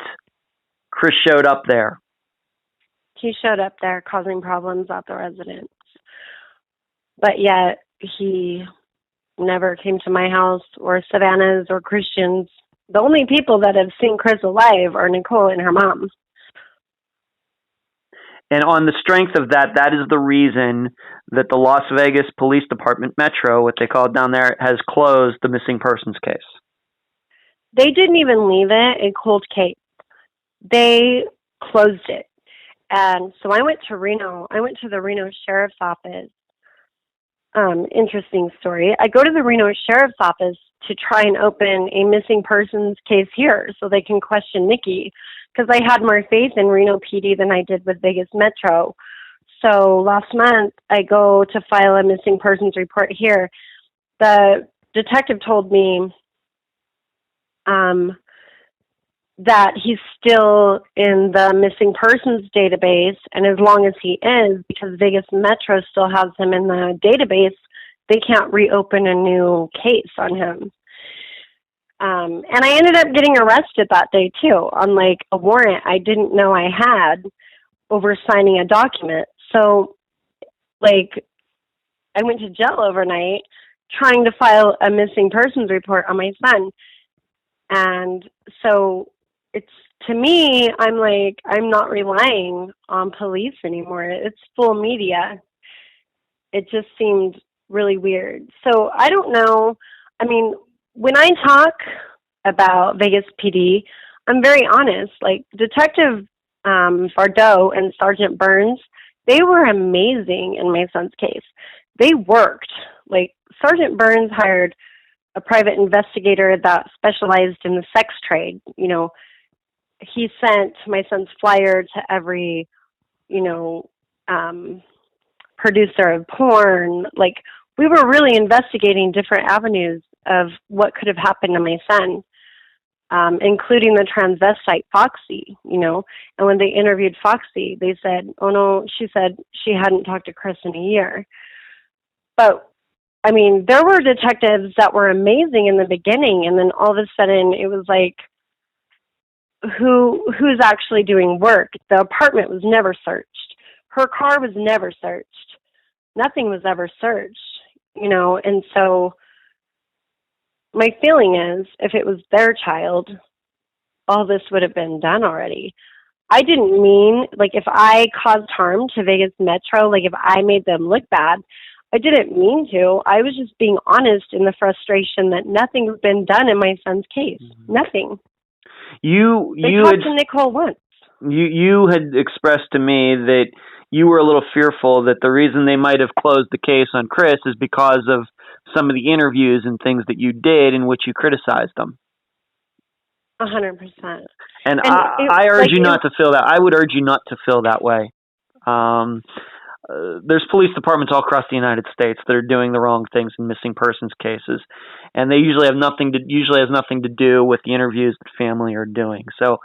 [SPEAKER 2] Chris showed up there.
[SPEAKER 3] He showed up there causing problems at the residence. But yet, he never came to my house or Savannah's or Christian's. The only people that have seen Chris alive are Nicole and her mom.
[SPEAKER 2] And on the strength of that, that is the reason that the Las Vegas Police Department, Metro, what they call it down there, has closed the missing persons case.
[SPEAKER 3] They didn't even leave it a cold case. They closed it. And so I went to Reno. I went to the Reno Sheriff's Office. Interesting story. I go to the Reno Sheriff's Office to try and open a missing persons case here so they can question Nikki, because I had more faith in Reno PD than I did with Vegas Metro. So last month, I go to file a missing persons report here. The detective told me that he's still in the missing persons database, and as long as he is, because Vegas Metro still has him in the database, they can't reopen a new case on him. And I ended up getting arrested that day too on a warrant I didn't know I had over signing a document. So I went to jail overnight trying to file a missing persons report on my son. And so to me, I'm not relying on police anymore. It's full media. It just seemed really weird. So I don't know. I mean, when I talk about Vegas PD, I'm very honest. Detective Bardot and Sergeant Burns, they were amazing in my son's case. They worked. Sergeant Burns hired a private investigator that specialized in the sex trade. He sent my son's flyer to every, producer of porn. We were really investigating different avenues of what could have happened to my son, including the transvestite Foxy, And when they interviewed Foxy, they said, oh no, she said she hadn't talked to Chris in a year. But I mean, there were detectives that were amazing in the beginning, and then all of a sudden it was like, who's actually doing work? The apartment was never searched. Her car was never searched. Nothing was ever searched, and so my feeling is if it was their child, all this would have been done already. I didn't mean, like, if I caused harm to Vegas Metro, like if I made them look bad, I didn't mean to. I was just being honest in the frustration that nothing's been done in my son's case. Mm-hmm. Nothing. They talked to Nicole once.
[SPEAKER 2] You had expressed to me that you were a little fearful that the reason they might have closed the case on Chris is because of some of the interviews and things that you did in which you criticized them.
[SPEAKER 3] 100%.
[SPEAKER 2] And I urge you not to feel that. I would urge you not to feel that way. There's police departments all across the United States that are doing the wrong things in missing persons cases, and they usually has nothing to do with the interviews that family are doing. So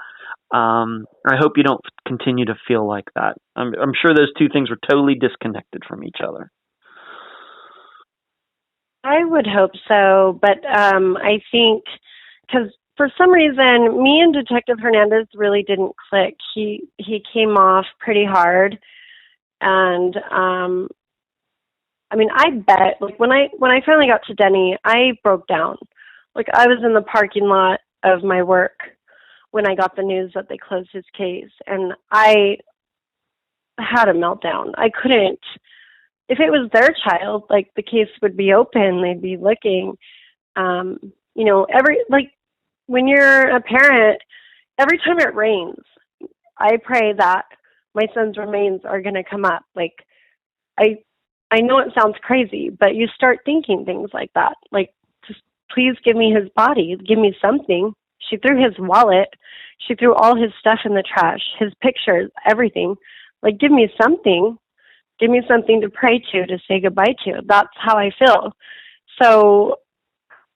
[SPEAKER 2] I hope you don't continue to feel like that. I'm sure those two things were totally disconnected from each other.
[SPEAKER 3] I would hope so, but I think because for some reason, me and Detective Hernandez really didn't click. He came off pretty hard, and I mean, I bet like when I finally got to Denny, I broke down. Like I was in the parking lot of my work when I got the news that they closed his case, and I had a meltdown. I couldn't. If it was their child, like the case would be open, they'd be looking. When you're a parent, every time it rains, I pray that my son's remains are going to come up. Like, I know it sounds crazy, but you start thinking things like that. Like, just please give me his body, give me something. She threw his wallet. She threw all his stuff in the trash, his pictures, everything. Like, give me something. Give me something to pray to say goodbye to. That's how I feel. So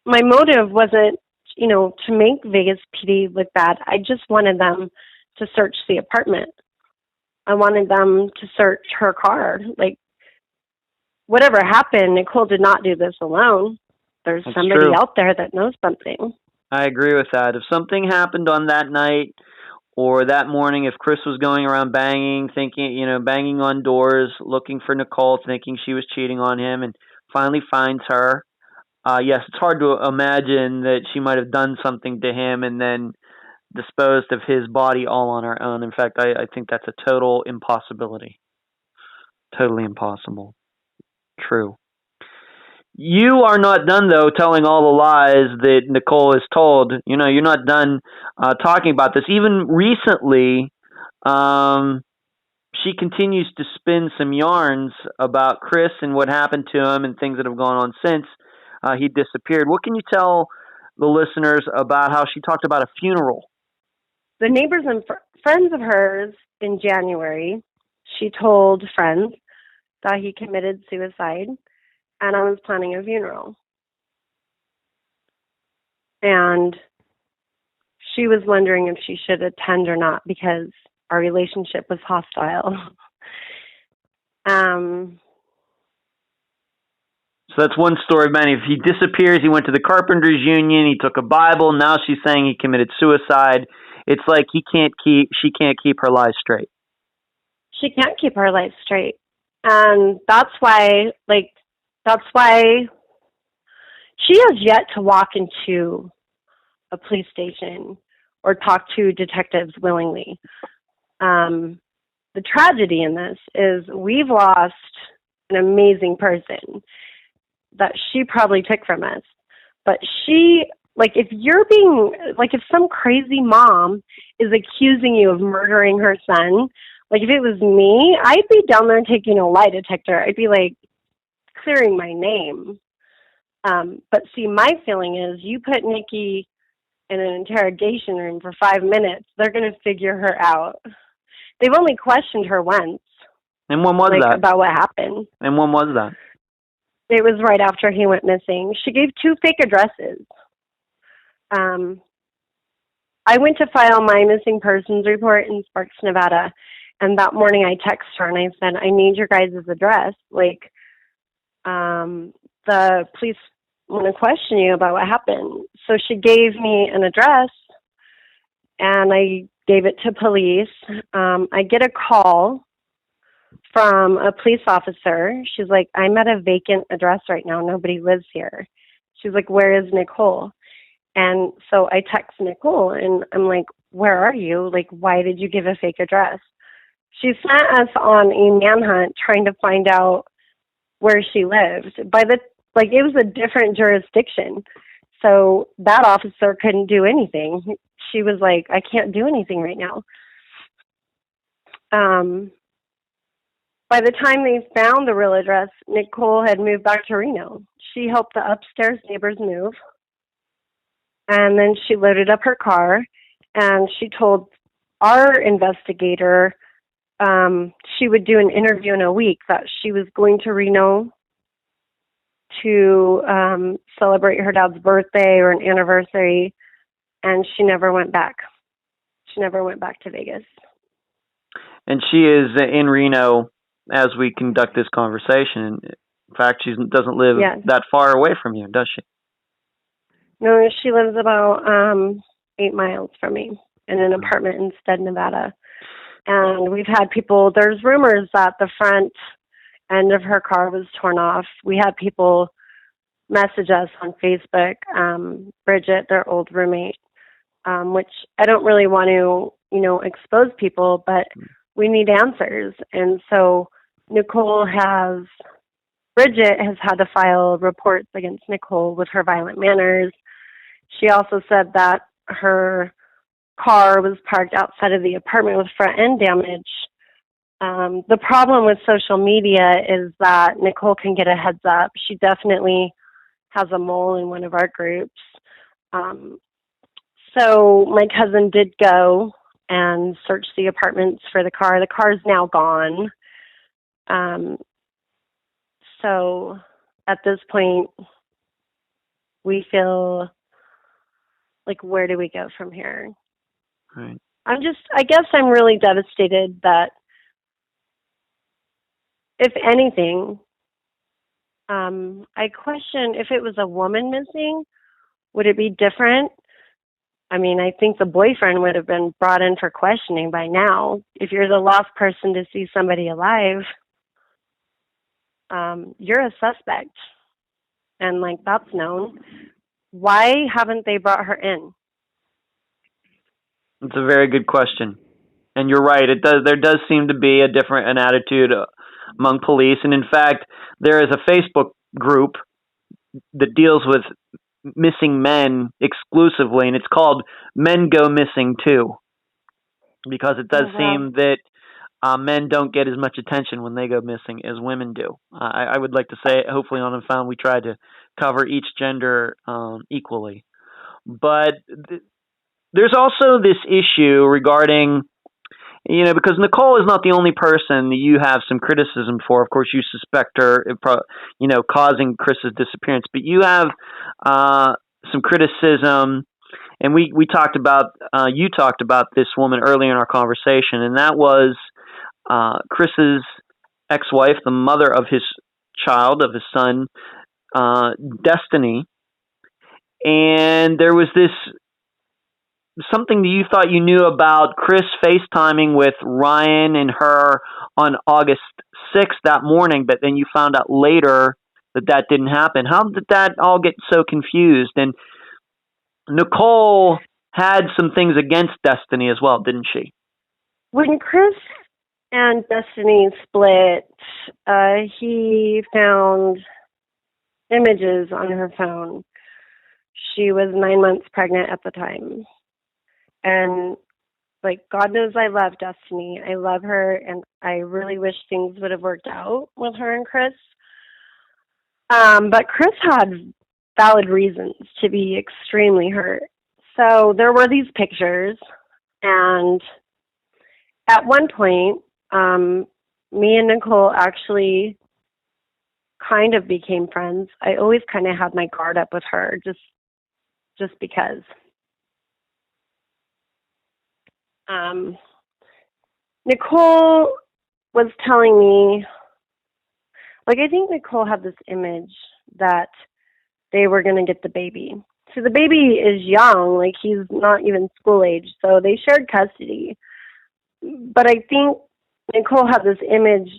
[SPEAKER 3] my motive wasn't, to make Vegas PD look bad. I just wanted them to search the apartment. I wanted them to search her car. Like, whatever happened, Nicole did not do this alone. There's somebody out there that knows something.
[SPEAKER 2] I agree with that. If something happened on that night or that morning, if Chris was going around banging on doors, looking for Nicole, thinking she was cheating on him, and finally finds her, yes, it's hard to imagine that she might have done something to him and then disposed of his body all on her own. In fact, I think that's a total impossibility. Totally impossible. True. You are not done, though, telling all the lies that Nicole has told. You're not done talking about this. Even recently, she continues to spin some yarns about Chris and what happened to him and things that have gone on since he disappeared. What can you tell the listeners about how she talked about a funeral?
[SPEAKER 3] The neighbors and friends of hers in January, she told friends that he committed suicide, and I was planning a funeral. And she was wondering if she should attend or not because our relationship was hostile.
[SPEAKER 2] So that's one story of many. If he disappears, he went to the Carpenters Union, he took a Bible, now she's saying he committed suicide. It's like she can't keep her lies straight.
[SPEAKER 3] She can't keep her lies straight. And that's why she has yet to walk into a police station or talk to detectives willingly. The tragedy in this is we've lost an amazing person that she probably took from us. But if some crazy mom is accusing you of murdering her son, like if it was me, I'd be down there taking a lie detector. I'd be like clearing my name. But see, my feeling is you put Nikki in an interrogation room for 5 minutes, they're going to figure her out. They've only questioned her once.
[SPEAKER 2] And when was that?
[SPEAKER 3] About what happened.
[SPEAKER 2] And when was that?
[SPEAKER 3] It was right after he went missing. She gave 2 fake addresses. I went to file my missing persons report in Sparks, Nevada, and that morning I texted her and I said, I need your guys' address. The the police want to question you about what happened. So she gave me an address, and I gave it to police. I get a call from a police officer. She's like, I'm at a vacant address right now. Nobody lives here. She's like, where is Nicole? And so I text Nicole, and I'm like, where are you? Like, why did you give a fake address? She sent us on a manhunt trying to find out where she lived. It was a different jurisdiction. So that officer couldn't do anything. She was like, I can't do anything right now. By the time they found the real address, Nicole had moved back to Reno. She helped the upstairs neighbors move. And then she loaded up her car, and she told our investigator she would do an interview in a week, that she was going to Reno to celebrate her dad's birthday or an anniversary, and she never went back. She never went back to Vegas.
[SPEAKER 2] And she is in Reno as we conduct this conversation. In fact, she doesn't live that far away from you, does she?
[SPEAKER 3] No, she lives about 8 miles from me in an apartment in Stead, Nevada. And we've had people, there's rumors that the front end of her car was torn off. We had people message us on Facebook, Bridget, their old roommate, which I don't really want to, expose people, but we need answers. And so Bridget has had to file reports against Nicole with her violent manners. She also said that her car was parked outside of the apartment with front end damage. The problem with social media is that Nicole can get a heads up. She definitely has a mole in one of our groups. So my cousin did go and search the apartments for the car. The car is now gone. So at this point, we feel like, where do we go from here?
[SPEAKER 2] Right.
[SPEAKER 3] I guess I'm really devastated that, if anything, I question if it was a woman missing, would it be different? I mean, I think the boyfriend would have been brought in for questioning by now. If you're the last person to see somebody alive, you're a suspect. And, that's known. Why haven't they brought her in?
[SPEAKER 2] It's a very good question. And you're right. There does seem to be an attitude among police. And in fact, there is a Facebook group that deals with missing men exclusively, and it's called Men Go Missing Too, because it does seem that men don't get as much attention when they go missing as women do. I would like to say, hopefully on Unfound, we try to cover each gender equally. But there's also this issue regarding, because Nicole is not the only person that you have some criticism for. Of course, you suspect her, causing Chris's disappearance. But you have some criticism, and we talked about, you talked about this woman earlier in our conversation, and that was Chris's ex-wife, the mother of his child, of his son, Destiny. And there was something that you thought you knew about Chris FaceTiming with Ryan and her on August 6th that morning, but then you found out later that didn't happen. How did that all get so confused? And Nicole had some things against Destiny as well, didn't she?
[SPEAKER 3] When Chris and Destiny split, he found images on her phone. She was 9 months pregnant at the time. And, God knows I love Destiny. I love her, and I really wish things would have worked out with her and Chris. But Chris had valid reasons to be extremely hurt. So there were these pictures, and at one point, me and Nicole actually kind of became friends. I always kind of had my guard up with her, just because. Nicole was telling me, I think Nicole had this image that they were going to get the baby. So the baby is young, like he's not even school age, so they shared custody. But I think Nicole had this image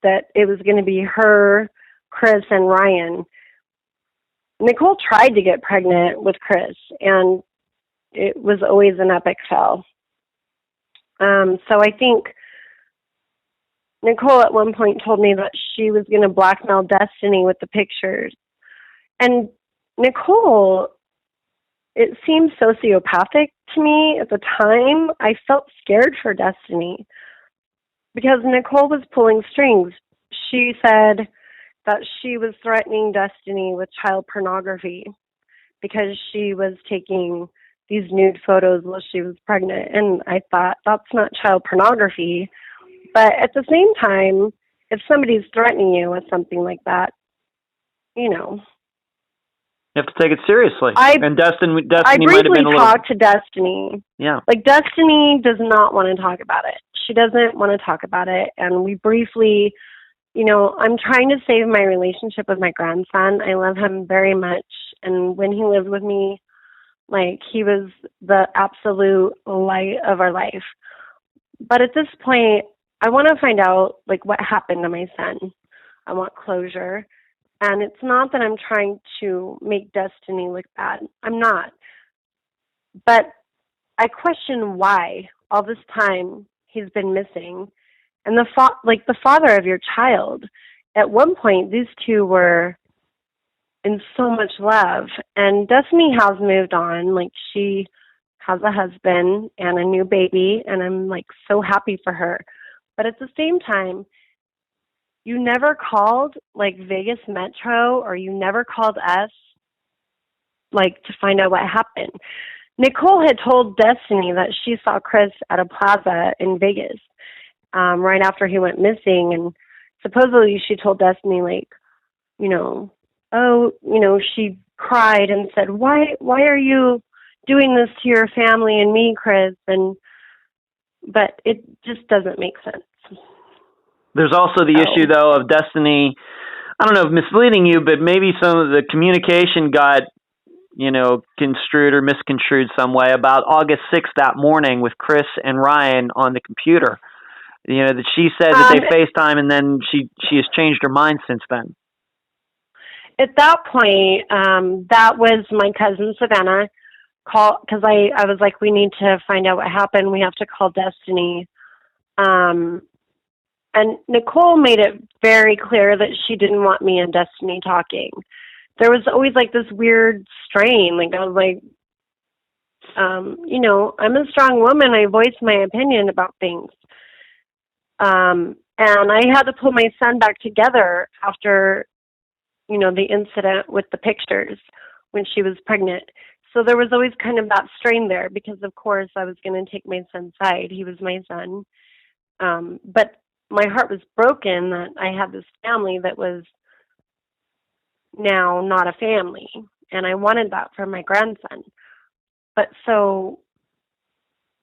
[SPEAKER 3] that it was going to be her, Chris, and Ryan. Nicole tried to get pregnant with Chris, and it was always an epic fail. So I think Nicole at one point told me that she was going to blackmail Destiny with the pictures. And Nicole, it seemed sociopathic to me at the time. I felt scared for Destiny because Nicole was pulling strings. She said that she was threatening Destiny with child pornography because she was taking these nude photos while she was pregnant. And I thought, that's not child pornography. But at the same time, if somebody's threatening you with something like that, you know.
[SPEAKER 2] You have to take it seriously. And Destiny
[SPEAKER 3] I
[SPEAKER 2] might have been a little...
[SPEAKER 3] talked to Destiny.
[SPEAKER 2] Yeah.
[SPEAKER 3] Like, Destiny does not want to talk about it. She doesn't want to talk about it. And we briefly, you know, I'm trying to save my relationship with my grandson. I love him very much. And when he lived with me, like, he was the absolute light of our life. But at this point, I want to find out, like, what happened to my son. I want closure. And it's not that I'm trying to make Destiny look bad. I'm not. But I question why all this time he's been missing. And the father of your child, at one point, these two were in so much love. And Destiny has moved on. Like, she has a husband and a new baby, and I'm, like, so happy for her. But at the same time, you never called, like, Vegas Metro, or you never called us, like, to find out what happened. Nicole had told Destiny that she saw Chris at a plaza in Vegas right after he went missing, and supposedly she told Destiny, like, you know, oh, you know, she cried and said, why are you doing this to your family and me, Chris? But it just doesn't make sense.
[SPEAKER 2] There's also the issue, though, of Destiny, I don't know if misleading you, but maybe some of the communication got, you know, construed or misconstrued some way about August 6th that morning with Chris and Ryan on the computer. You know, that she said that they FaceTime, and then she has changed her mind since then.
[SPEAKER 3] At that point, that was my cousin Savannah because I was like, we need to find out what happened. We have to call Destiny. And Nicole made it very clear that she didn't want me and Destiny talking. There was always, like, this weird strain. Like, I was like, you know, I'm a strong woman. I voice my opinion about things. And I had to pull my son back together after, you know, the incident with the pictures when she was pregnant. So there was always kind of that strain there because, of course, I was going to take my son's side. He was my son. But my heart was broken that I had this family that was now not a family, and I wanted that for my grandson. But so,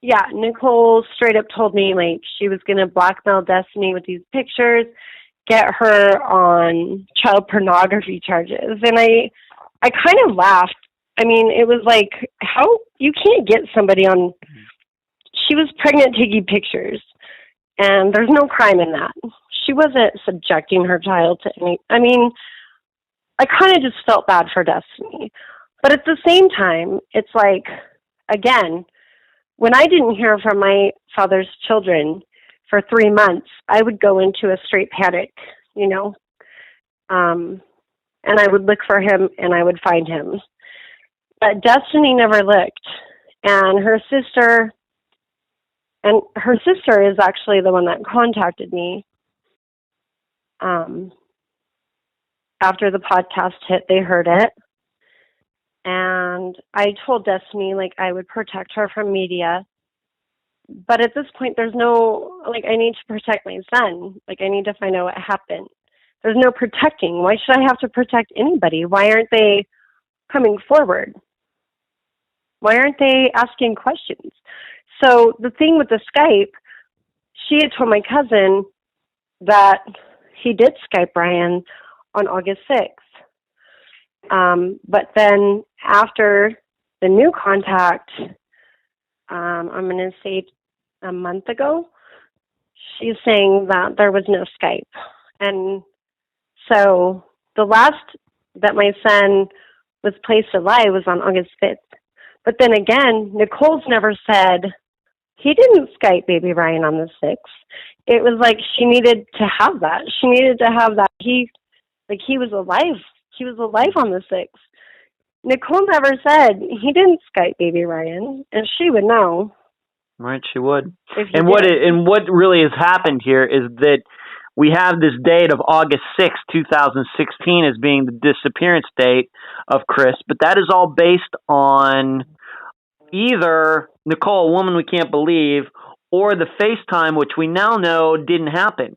[SPEAKER 3] yeah, Nicole straight up told me, like, she was going to blackmail Destiny with these pictures, get her on child pornography charges. And I kind of laughed. I mean, it was like, how you can't get somebody on, she was pregnant taking pictures. And there's no crime in that. She wasn't subjecting her child to any... I mean, I kind of just felt bad for Destiny. But at the same time, it's like, again, when I didn't hear from my father's children for 3 months, I would go into a straight panic, you know. And I would look for him, and I would find him. But Destiny never looked. And her sister is actually the one that contacted me. After the podcast hit, they heard it. And I told Destiny, like, I would protect her from media. But at this point, there's no, like, I need to protect my son. Like, I need to find out what happened. There's no protecting. Why should I have to protect anybody? Why aren't they coming forward? Why aren't they asking questions? So the thing with the Skype, she had told my cousin that he did Skype Ryan on August 6th. But then after the new contact, I'm going to say a month ago, she's saying that there was no Skype. And so the last that my son was placed alive was on August 5th. But then again, Nicole's never said he didn't Skype baby Ryan on the 6th. It was like she needed to have that. She needed to have that. He was alive. He was alive on the 6th. Nicole never said he didn't Skype baby Ryan, and she would know.
[SPEAKER 2] Right, she would. And what really has happened here is that we have this date of August 6, 2016 as being the disappearance date of Chris, but that is all based on either Nicole, a woman we can't believe, or the FaceTime, which we now know didn't happen.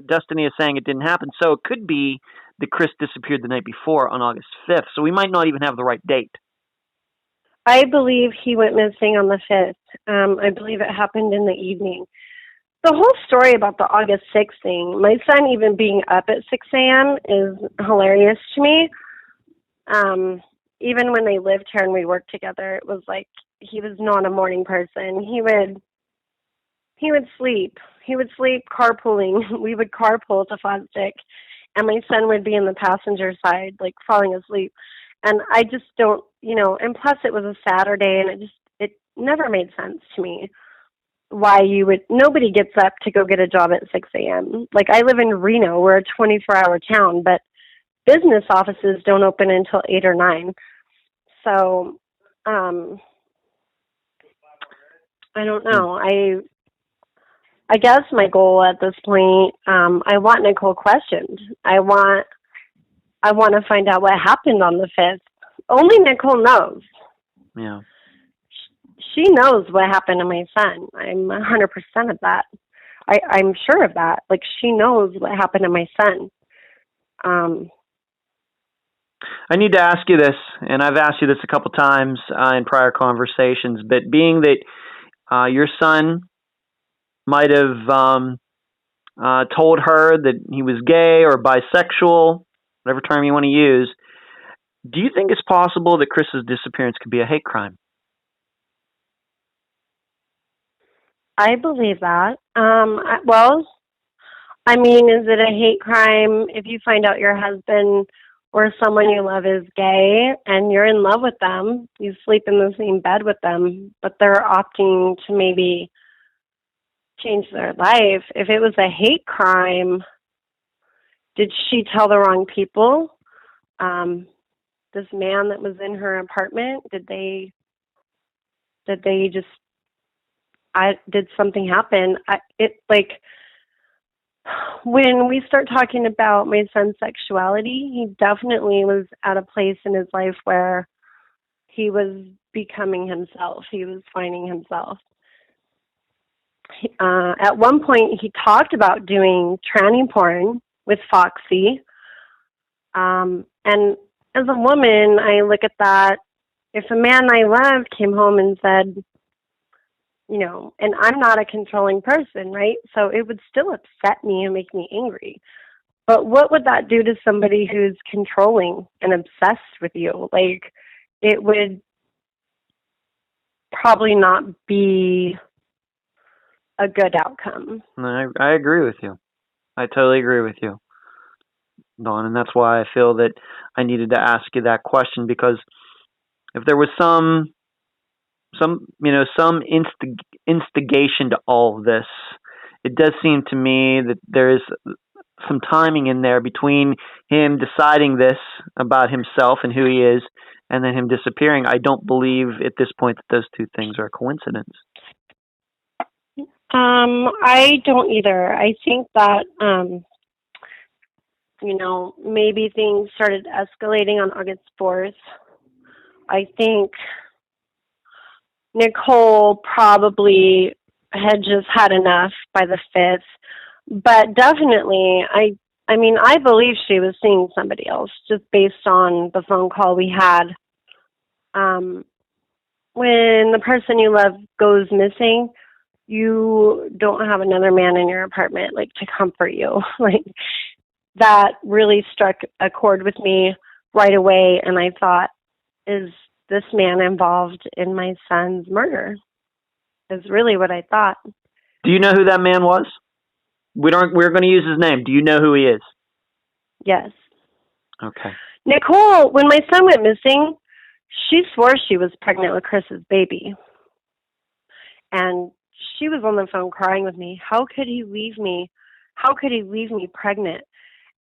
[SPEAKER 2] Destiny is saying it didn't happen, so it could be that Chris disappeared the night before on August 5th, so we might not even have the right date.
[SPEAKER 3] I believe he went missing on the 5th. I believe it happened in the evening. The whole story about the August 6th thing, my son even being up at 6 a.m. is hilarious to me. Even when they lived here and we worked together, it was like he was not a morning person. He would sleep. He would sleep carpooling. We would carpool to Fosdick, and my son would be in the passenger side, like falling asleep. And I just don't, and plus it was a Saturday, and it never made sense to me why nobody gets up to go get a job at 6 a.m. Like, I live in Reno. We're a 24-hour town, but business offices don't open until 8 or 9. So, I don't know. I guess my goal at this point, I want Nicole questioned. I want to find out what happened on the 5th. Only Nicole knows.
[SPEAKER 2] Yeah.
[SPEAKER 3] She knows what happened to my son. I'm 100% of that. I'm sure of that. Like, she knows what happened to my son.
[SPEAKER 2] I need to ask you this, and I've asked you this a couple times in prior conversations, but being that your son might have told her that he was gay or bisexual, whatever term you want to use, do you think it's possible that Chris's disappearance could be a hate crime?
[SPEAKER 3] I believe that. Well, I mean, is it a hate crime if you find out your husband or someone you love is gay and you're in love with them, you sleep in the same bed with them, but they're opting to maybe change their life? If it was a hate crime, did she tell the wrong people? This man that was in her apartment, did something happen? When we start talking about my son's sexuality, he definitely was at a place in his life where he was becoming himself. He was finding himself. At one point, he talked about doing tranny porn with Foxy. And as a woman, I look at that. If a man I loved came home and said, and I'm not a controlling person, right? So it would still upset me and make me angry. But what would that do to somebody who's controlling and obsessed with you? Like, it would probably not be a good outcome.
[SPEAKER 2] I agree with you. I totally agree with you, Dawn, and that's why I feel that I needed to ask you that question, because if there was some instigation to all of this, it does seem to me that there is some timing in there between him deciding this about himself and who he is and then him disappearing. I don't believe at this point that those two things are a coincidence.
[SPEAKER 3] I don't either. I think that, maybe things started escalating on August 4th. I think Nicole probably had just had enough by the 5th. But definitely, I believe she was seeing somebody else just based on the phone call we had. When the person you love goes missing, you don't have another man in your apartment, like, to comfort you. Like, that really struck a chord with me. right away, and I thought, is this man involved in my son's murder? Is really what I thought.
[SPEAKER 2] Do you know who that man was? We're going to use his name. Do you know who he is?
[SPEAKER 3] Yes.
[SPEAKER 2] Okay.
[SPEAKER 3] Nicole, when my son went missing, she swore she was pregnant with Chris's baby. And she was on the phone crying with me. How could he leave me? How could he leave me pregnant?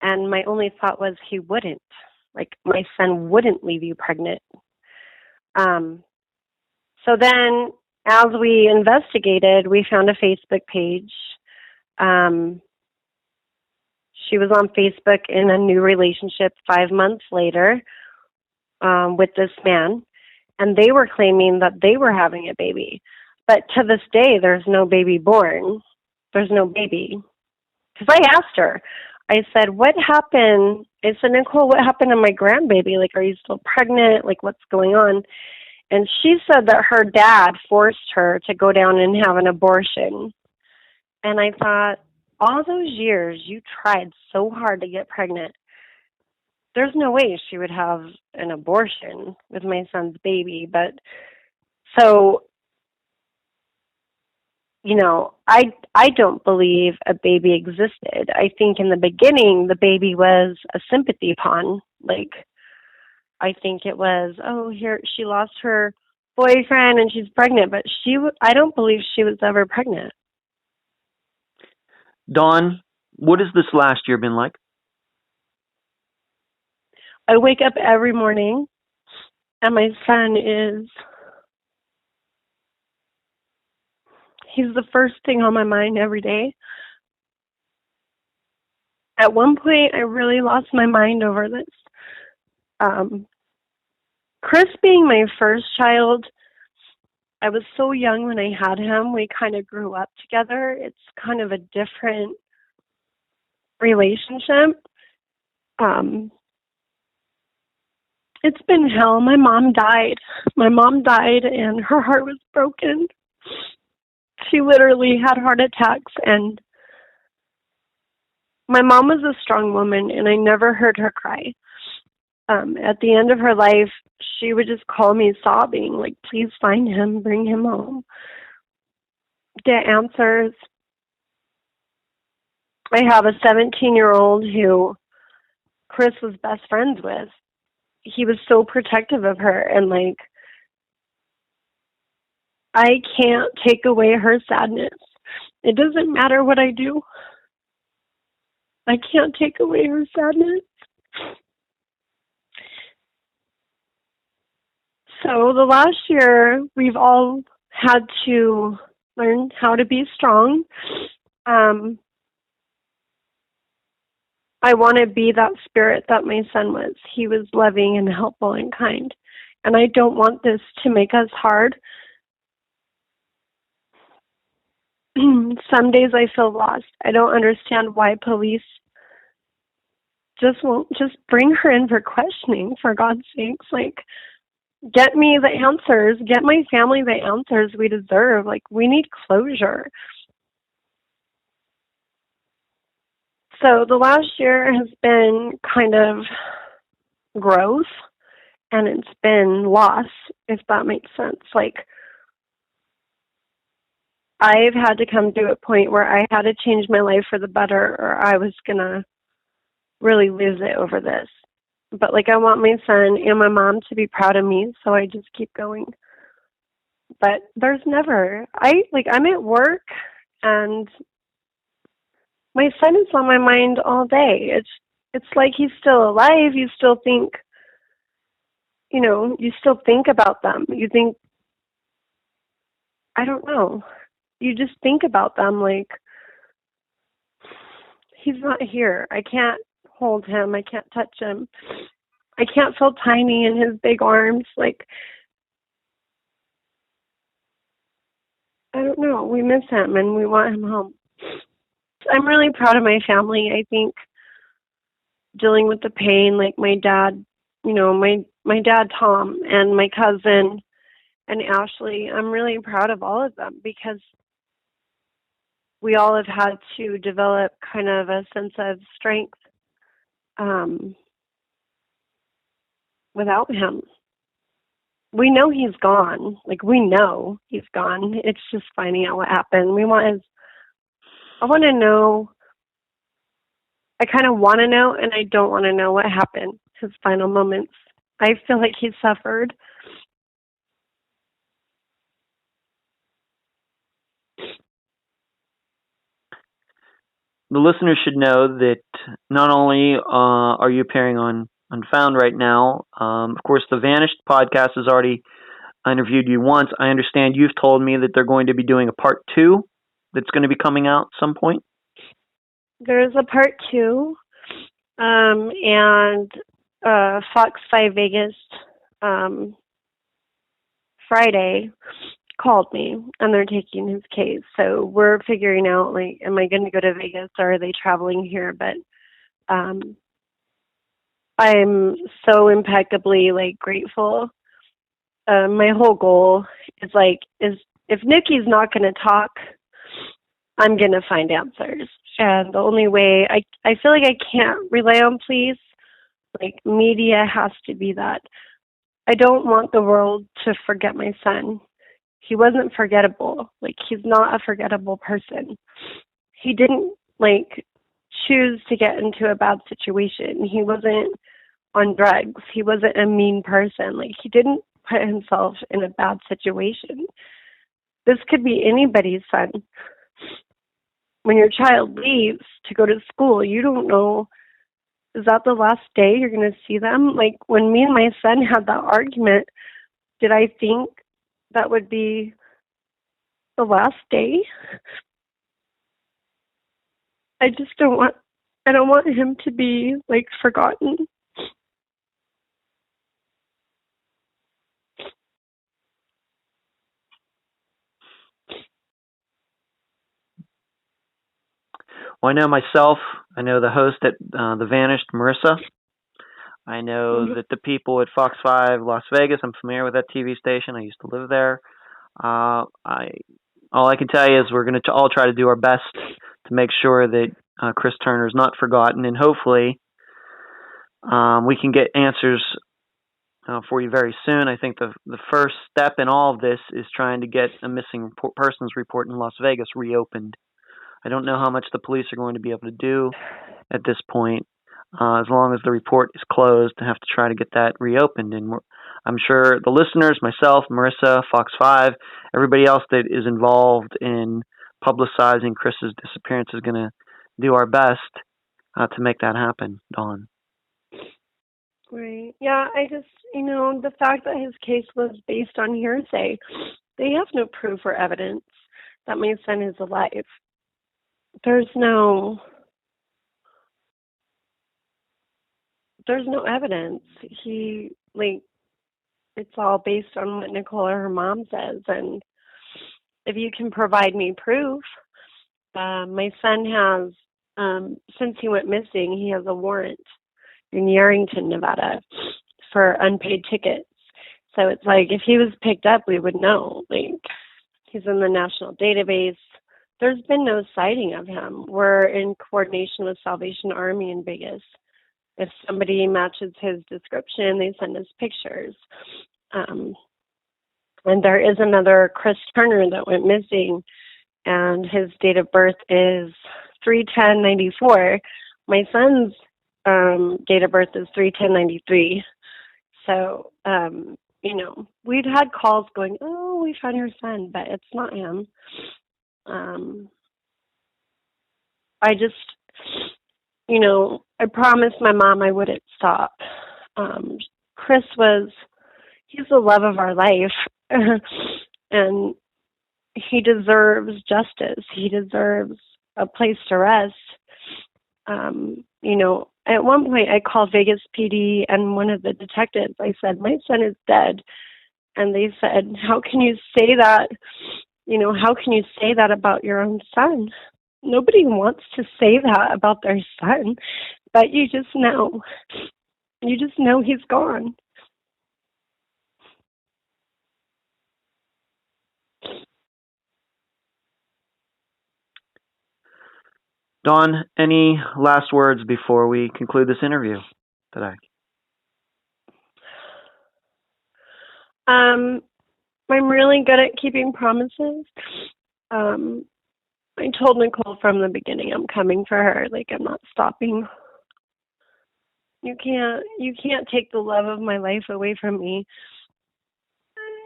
[SPEAKER 3] And my only thought was he wouldn't. Like, my son wouldn't leave you pregnant. So then, as we investigated, we found a Facebook page. She was on Facebook in a new relationship 5 months later with this man, and they were claiming that they were having a baby. But to this day, there's no baby born. There's no baby. Because I asked her, I said, what happened? I said, Nicole, what happened to my grandbaby? Like, are you still pregnant? Like, what's going on? And she said that her dad forced her to go down and have an abortion. And I thought, all those years you tried so hard to get pregnant. There's no way she would have an abortion with my son's baby. But so, you know, I don't believe a baby existed. I think in the beginning the baby was a sympathy pawn. Like, I think it was, oh, here she lost her boyfriend and she's pregnant, but I don't believe she was ever pregnant.
[SPEAKER 2] Dawn, what has this last year been like?
[SPEAKER 3] I wake up every morning and my son he's the first thing on my mind every day. At one point, I really lost my mind over this. Chris being my first child, I was so young when I had him. We kind of grew up together. It's kind of a different relationship. It's been hell. My mom died. And her heart was broken. She literally had heart attacks, and my mom was a strong woman, and I never heard her cry. At the end of her life, she would just call me sobbing, like, please find him, bring him home, get answers. I have a 17-year-old who Chris was best friends with. He was so protective of her, and, like, I can't take away her sadness. It doesn't matter what I do. I can't take away her sadness. So the last year, we've all had to learn how to be strong. I want to be that spirit that my son was. He was loving and helpful and kind. And I don't want this to make us hard. Some days I feel lost. I don't understand why police won't just bring her in for questioning, for God's sakes. Like, get me the answers. Get my family the answers we deserve. Like, we need closure. So the last year has been kind of growth, and it's been loss, if that makes sense. Like, I've had to come to a point where I had to change my life for the better, or I was going to really lose it over this. But, like, I want my son and my mom to be proud of me, so I just keep going. But there's never, I'm at work, and my son is on my mind all day. It's like he's still alive. You still think, you still think about them. You think, I don't know. You just think about them like, he's not here. I can't hold him. I can't touch him. I can't feel tiny in his big arms. Like, I don't know. We miss him and we want him home. I'm really proud of my family. I think dealing with the pain, like my dad, my dad, Tom, and my cousin and Ashley, I'm really proud of all of them because we all have had to develop kind of a sense of strength. without him. We know he's gone. Like, we know he's gone. It's just finding out what happened. I want to know. I kind of want to know, and I don't want to know what happened, his final moments. I feel like he suffered.
[SPEAKER 2] The listeners should know that not only are you appearing on Unfound right now, of course, the Vanished podcast has already interviewed you once. I understand you've told me that they're going to be doing a part 2 that's going to be coming out at some point.
[SPEAKER 3] There's a part 2, and Fox 5 Vegas Friday called me, and they're taking his case. So we're figuring out, like, am I going to go to Vegas, or are they traveling here? But I'm so impeccably, like, grateful. My whole goal is if Nikki's not going to talk, I'm going to find answers. And the only way, I feel like I can't rely on police. Like, media has to be that. I don't want the world to forget my son. He wasn't forgettable. Like, he's not a forgettable person. He didn't, like, choose to get into a bad situation. He wasn't on drugs. He wasn't a mean person. Like, he didn't put himself in a bad situation. This could be anybody's son. When your child leaves to go to school, you don't know, is that the last day you're going to see them? Like, when me and my son had that argument, did I think that would be the last day? I don't want him to be, like, forgotten.
[SPEAKER 2] Well, I know myself. I know the host at The Vanished, Marissa. I know that the people at Fox 5 Las Vegas, I'm familiar with that TV station. I used to live there. All I can tell you is we're going to all try to do our best to make sure that Chris Turner is not forgotten, and hopefully we can get answers for you very soon. I think the first step in all of this is trying to get a missing persons report in Las Vegas reopened. I don't know how much the police are going to be able to do at this point. As long as the report is closed, I have to try to get that reopened. And I'm sure the listeners, myself, Marissa, Fox 5, everybody else that is involved in publicizing Chris's disappearance is going to do our best to make that happen, Dawn.
[SPEAKER 3] Right. Yeah, I just, the fact that his case was based on hearsay, they have no proof or evidence that my son is alive. There's no evidence. It's all based on what Nicole or her mom says. And if you can provide me proof, my son has, since he went missing, he has a warrant in Yerington, Nevada for unpaid tickets. So it's like, if he was picked up, we would know. Like, he's in the national database. There's been no sighting of him. We're in coordination with Salvation Army in Vegas. If somebody matches his description, they send us pictures. And there is another Chris Turner that went missing, and his date of birth is 3/10/94. My son's date of birth is 3/10/93. So, we'd had calls going, oh, we found your son, but it's not him. I just, I promised my mom I wouldn't stop. Chris he's the love of our life, and he deserves justice. He deserves a place to rest. At one point I called Vegas PD and one of the detectives. I said, my son is dead. And they said, how can you say that? How can you say that about your own son? Nobody wants to say that about their son, but you just know. You just know he's gone.
[SPEAKER 2] Dawn, any last words before we conclude this interview today?
[SPEAKER 3] I'm really good at keeping promises. Um, I told Nicole from the beginning I'm coming for her. Like, I'm not stopping. You can't take the love of my life away from me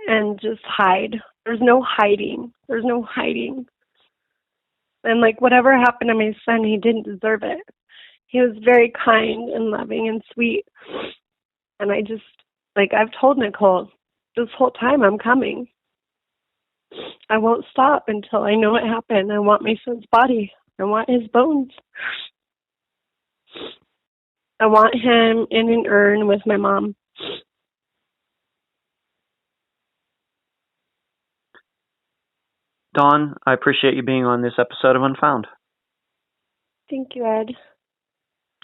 [SPEAKER 3] and just hide. There's no hiding. There's no hiding. And like whatever happened to my son, he didn't deserve it. He was very kind and loving and sweet. And I just, like, I've told Nicole this whole time I'm coming. I won't stop until I know what happened. I want my son's body. I want his bones. I want him in an urn with my mom.
[SPEAKER 2] Dawn, I appreciate you being on this episode of Unfound.
[SPEAKER 3] Thank you, Ed.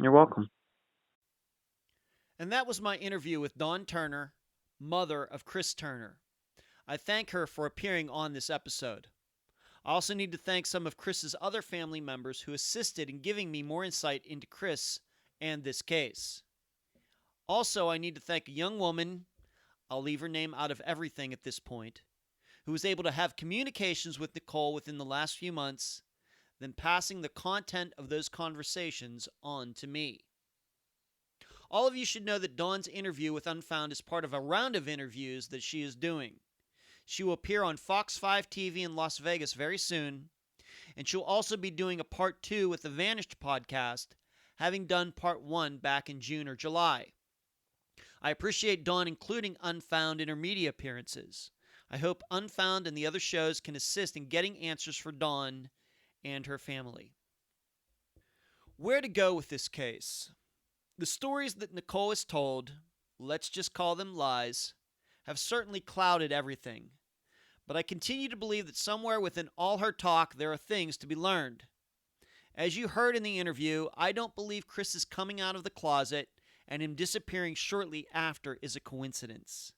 [SPEAKER 2] You're welcome.
[SPEAKER 1] And that was my interview with Dawn Turner, mother of Chris Turner. I thank her for appearing on this episode. I also need to thank some of Chris's other family members who assisted in giving me more insight into Chris and this case. Also, I need to thank a young woman, I'll leave her name out of everything at this point, who was able to have communications with Nicole within the last few months, then passing the content of those conversations on to me. All of you should know that Dawn's interview with Unfound is part of a round of interviews that she is doing. She will appear on Fox 5 TV in Las Vegas very soon, and she'll also be doing a part 2 with the Vanished podcast, having done part 1 back in June or July. I appreciate Dawn including Unfound in her media appearances. I hope Unfound and the other shows can assist in getting answers for Dawn and her family. Where to go with this case? The stories that Nicole has told, let's just call them lies, have certainly clouded everything. But I continue to believe that somewhere within all her talk there are things to be learned. As you heard in the interview, I don't believe Chris's coming out of the closet and him disappearing shortly after is a coincidence.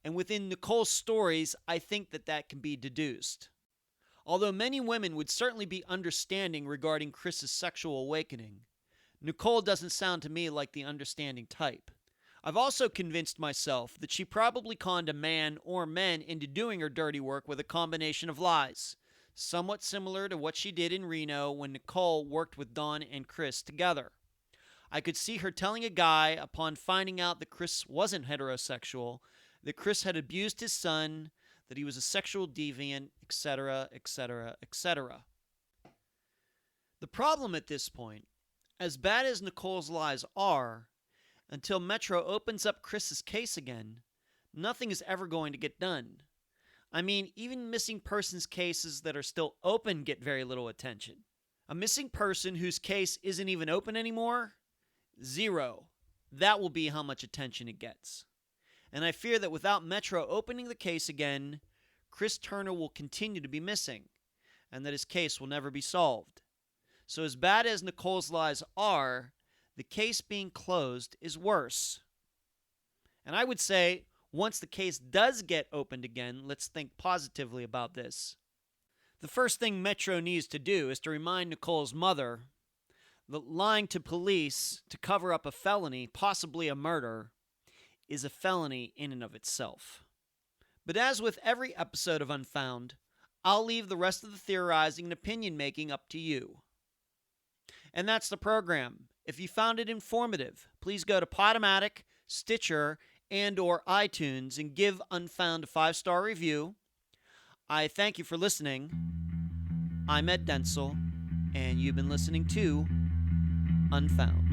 [SPEAKER 1] And within Nicole's stories, I think that can be deduced. Although many women would certainly be understanding regarding Chris's sexual awakening, Nicole doesn't sound to me like the understanding type. I've also convinced myself that she probably conned a man or men into doing her dirty work with a combination of lies, somewhat similar to what she did in Reno when Nicole worked with Dawn and Chris together. I could see her telling a guy, upon finding out that Chris wasn't heterosexual, that Chris had abused his son, that he was a sexual deviant, etc., etc., etc. The problem at this point, as bad as Nicole's lies are, until Metro opens up Chris's case again, nothing is ever going to get done. I mean, even missing persons cases that are still open get very little attention. A missing person whose case isn't even open anymore? 0. That will be how much attention it gets. And I fear that without Metro opening the case again, Chris Turner will continue to be missing, and that his case will never be solved. So as bad as Nicole's lies are, the case being closed is worse. And I would say, once the case does get opened again, let's think positively about this. The first thing Metro needs to do is to remind Nicole's mother that lying to police to cover up a felony, possibly a murder, is a felony in and of itself. But as with every episode of Unfound, I'll leave the rest of the theorizing and opinion making up to you. And that's the program. If you found it informative, please go to Podomatic, Stitcher, and or iTunes and give Unfound a 5-star review. I thank you for listening. I'm Ed Densel, and you've been listening to Unfound.